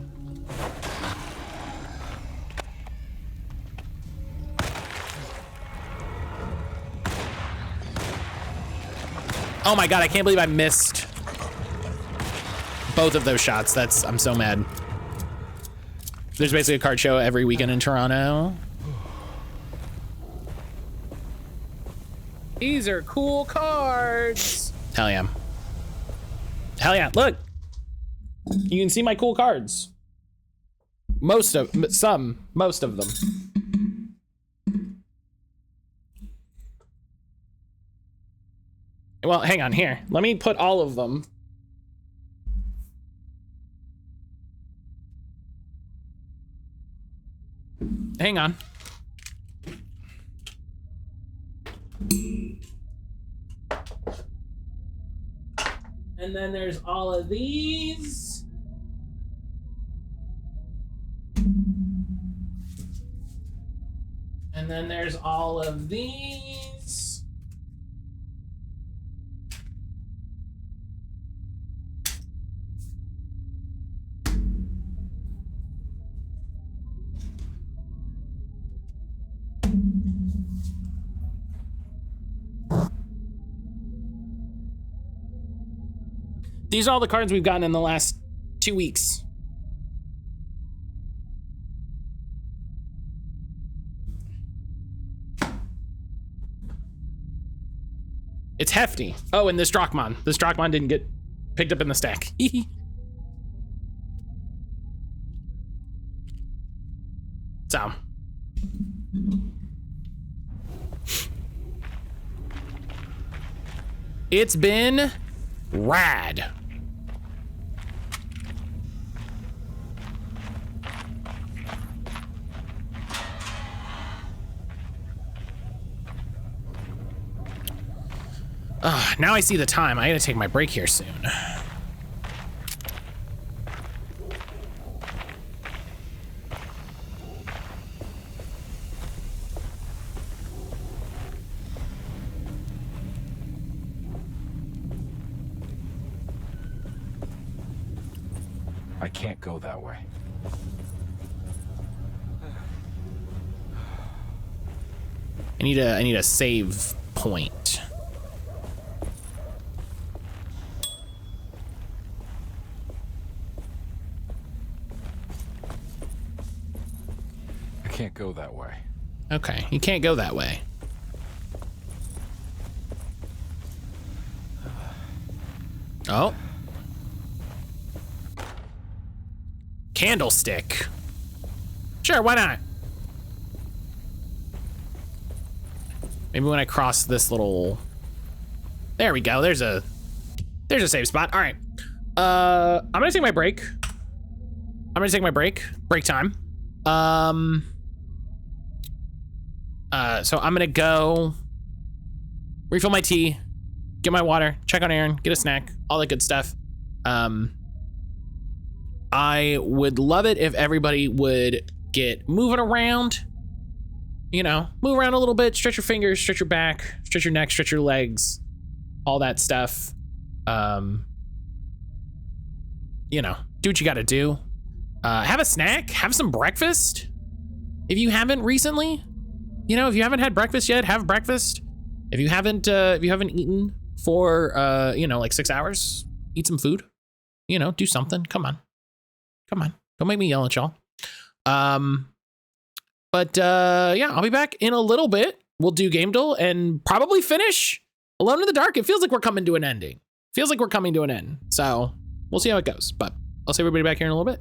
Oh my God, I can't believe I missed both of those shots. I'm so mad. There's basically a card show every weekend in Toronto. These are cool cards. Hell yeah. Hell yeah, look. You can see my cool cards. Most of them. Well, hang on here. Let me put all of them. Hang on. And then there's all of these. And then there's all of these. These are all the cards we've gotten in the last 2 weeks. It's hefty. Oh, and this Drakmon. This Drakmon didn't get picked up in the stack. So. It's been rad. Now I see the time. I gotta take my break here soon. I can't go that way. I need a save point. I can't go that way. Okay, you can't go that way. Oh. Candlestick. Sure, why not? Maybe when I cross this little... There we go, there's a save spot. All right. I'm gonna take my break. Break time. So I'm gonna go refill my tea, get my water, check on Aaron, get a snack, all that good stuff. I would love it if everybody would get moving around, you know, move around a little bit, stretch your fingers, stretch your back, stretch your neck, stretch your legs, all that stuff. You know, do what you gotta do. Have a snack, have some breakfast. If you haven't recently, you know, if you haven't had breakfast yet, have breakfast. If you haven't eaten for, you know, like 6 hours, eat some food, you know, do something. Come on. Don't make me yell at y'all. But yeah, I'll be back in a little bit. we'll do Game Duel and probably finish Alone in the Dark. It feels like we're coming to an ending. Feels like we're coming to an end. So we'll see how it goes. But I'll see everybody back here in a little bit.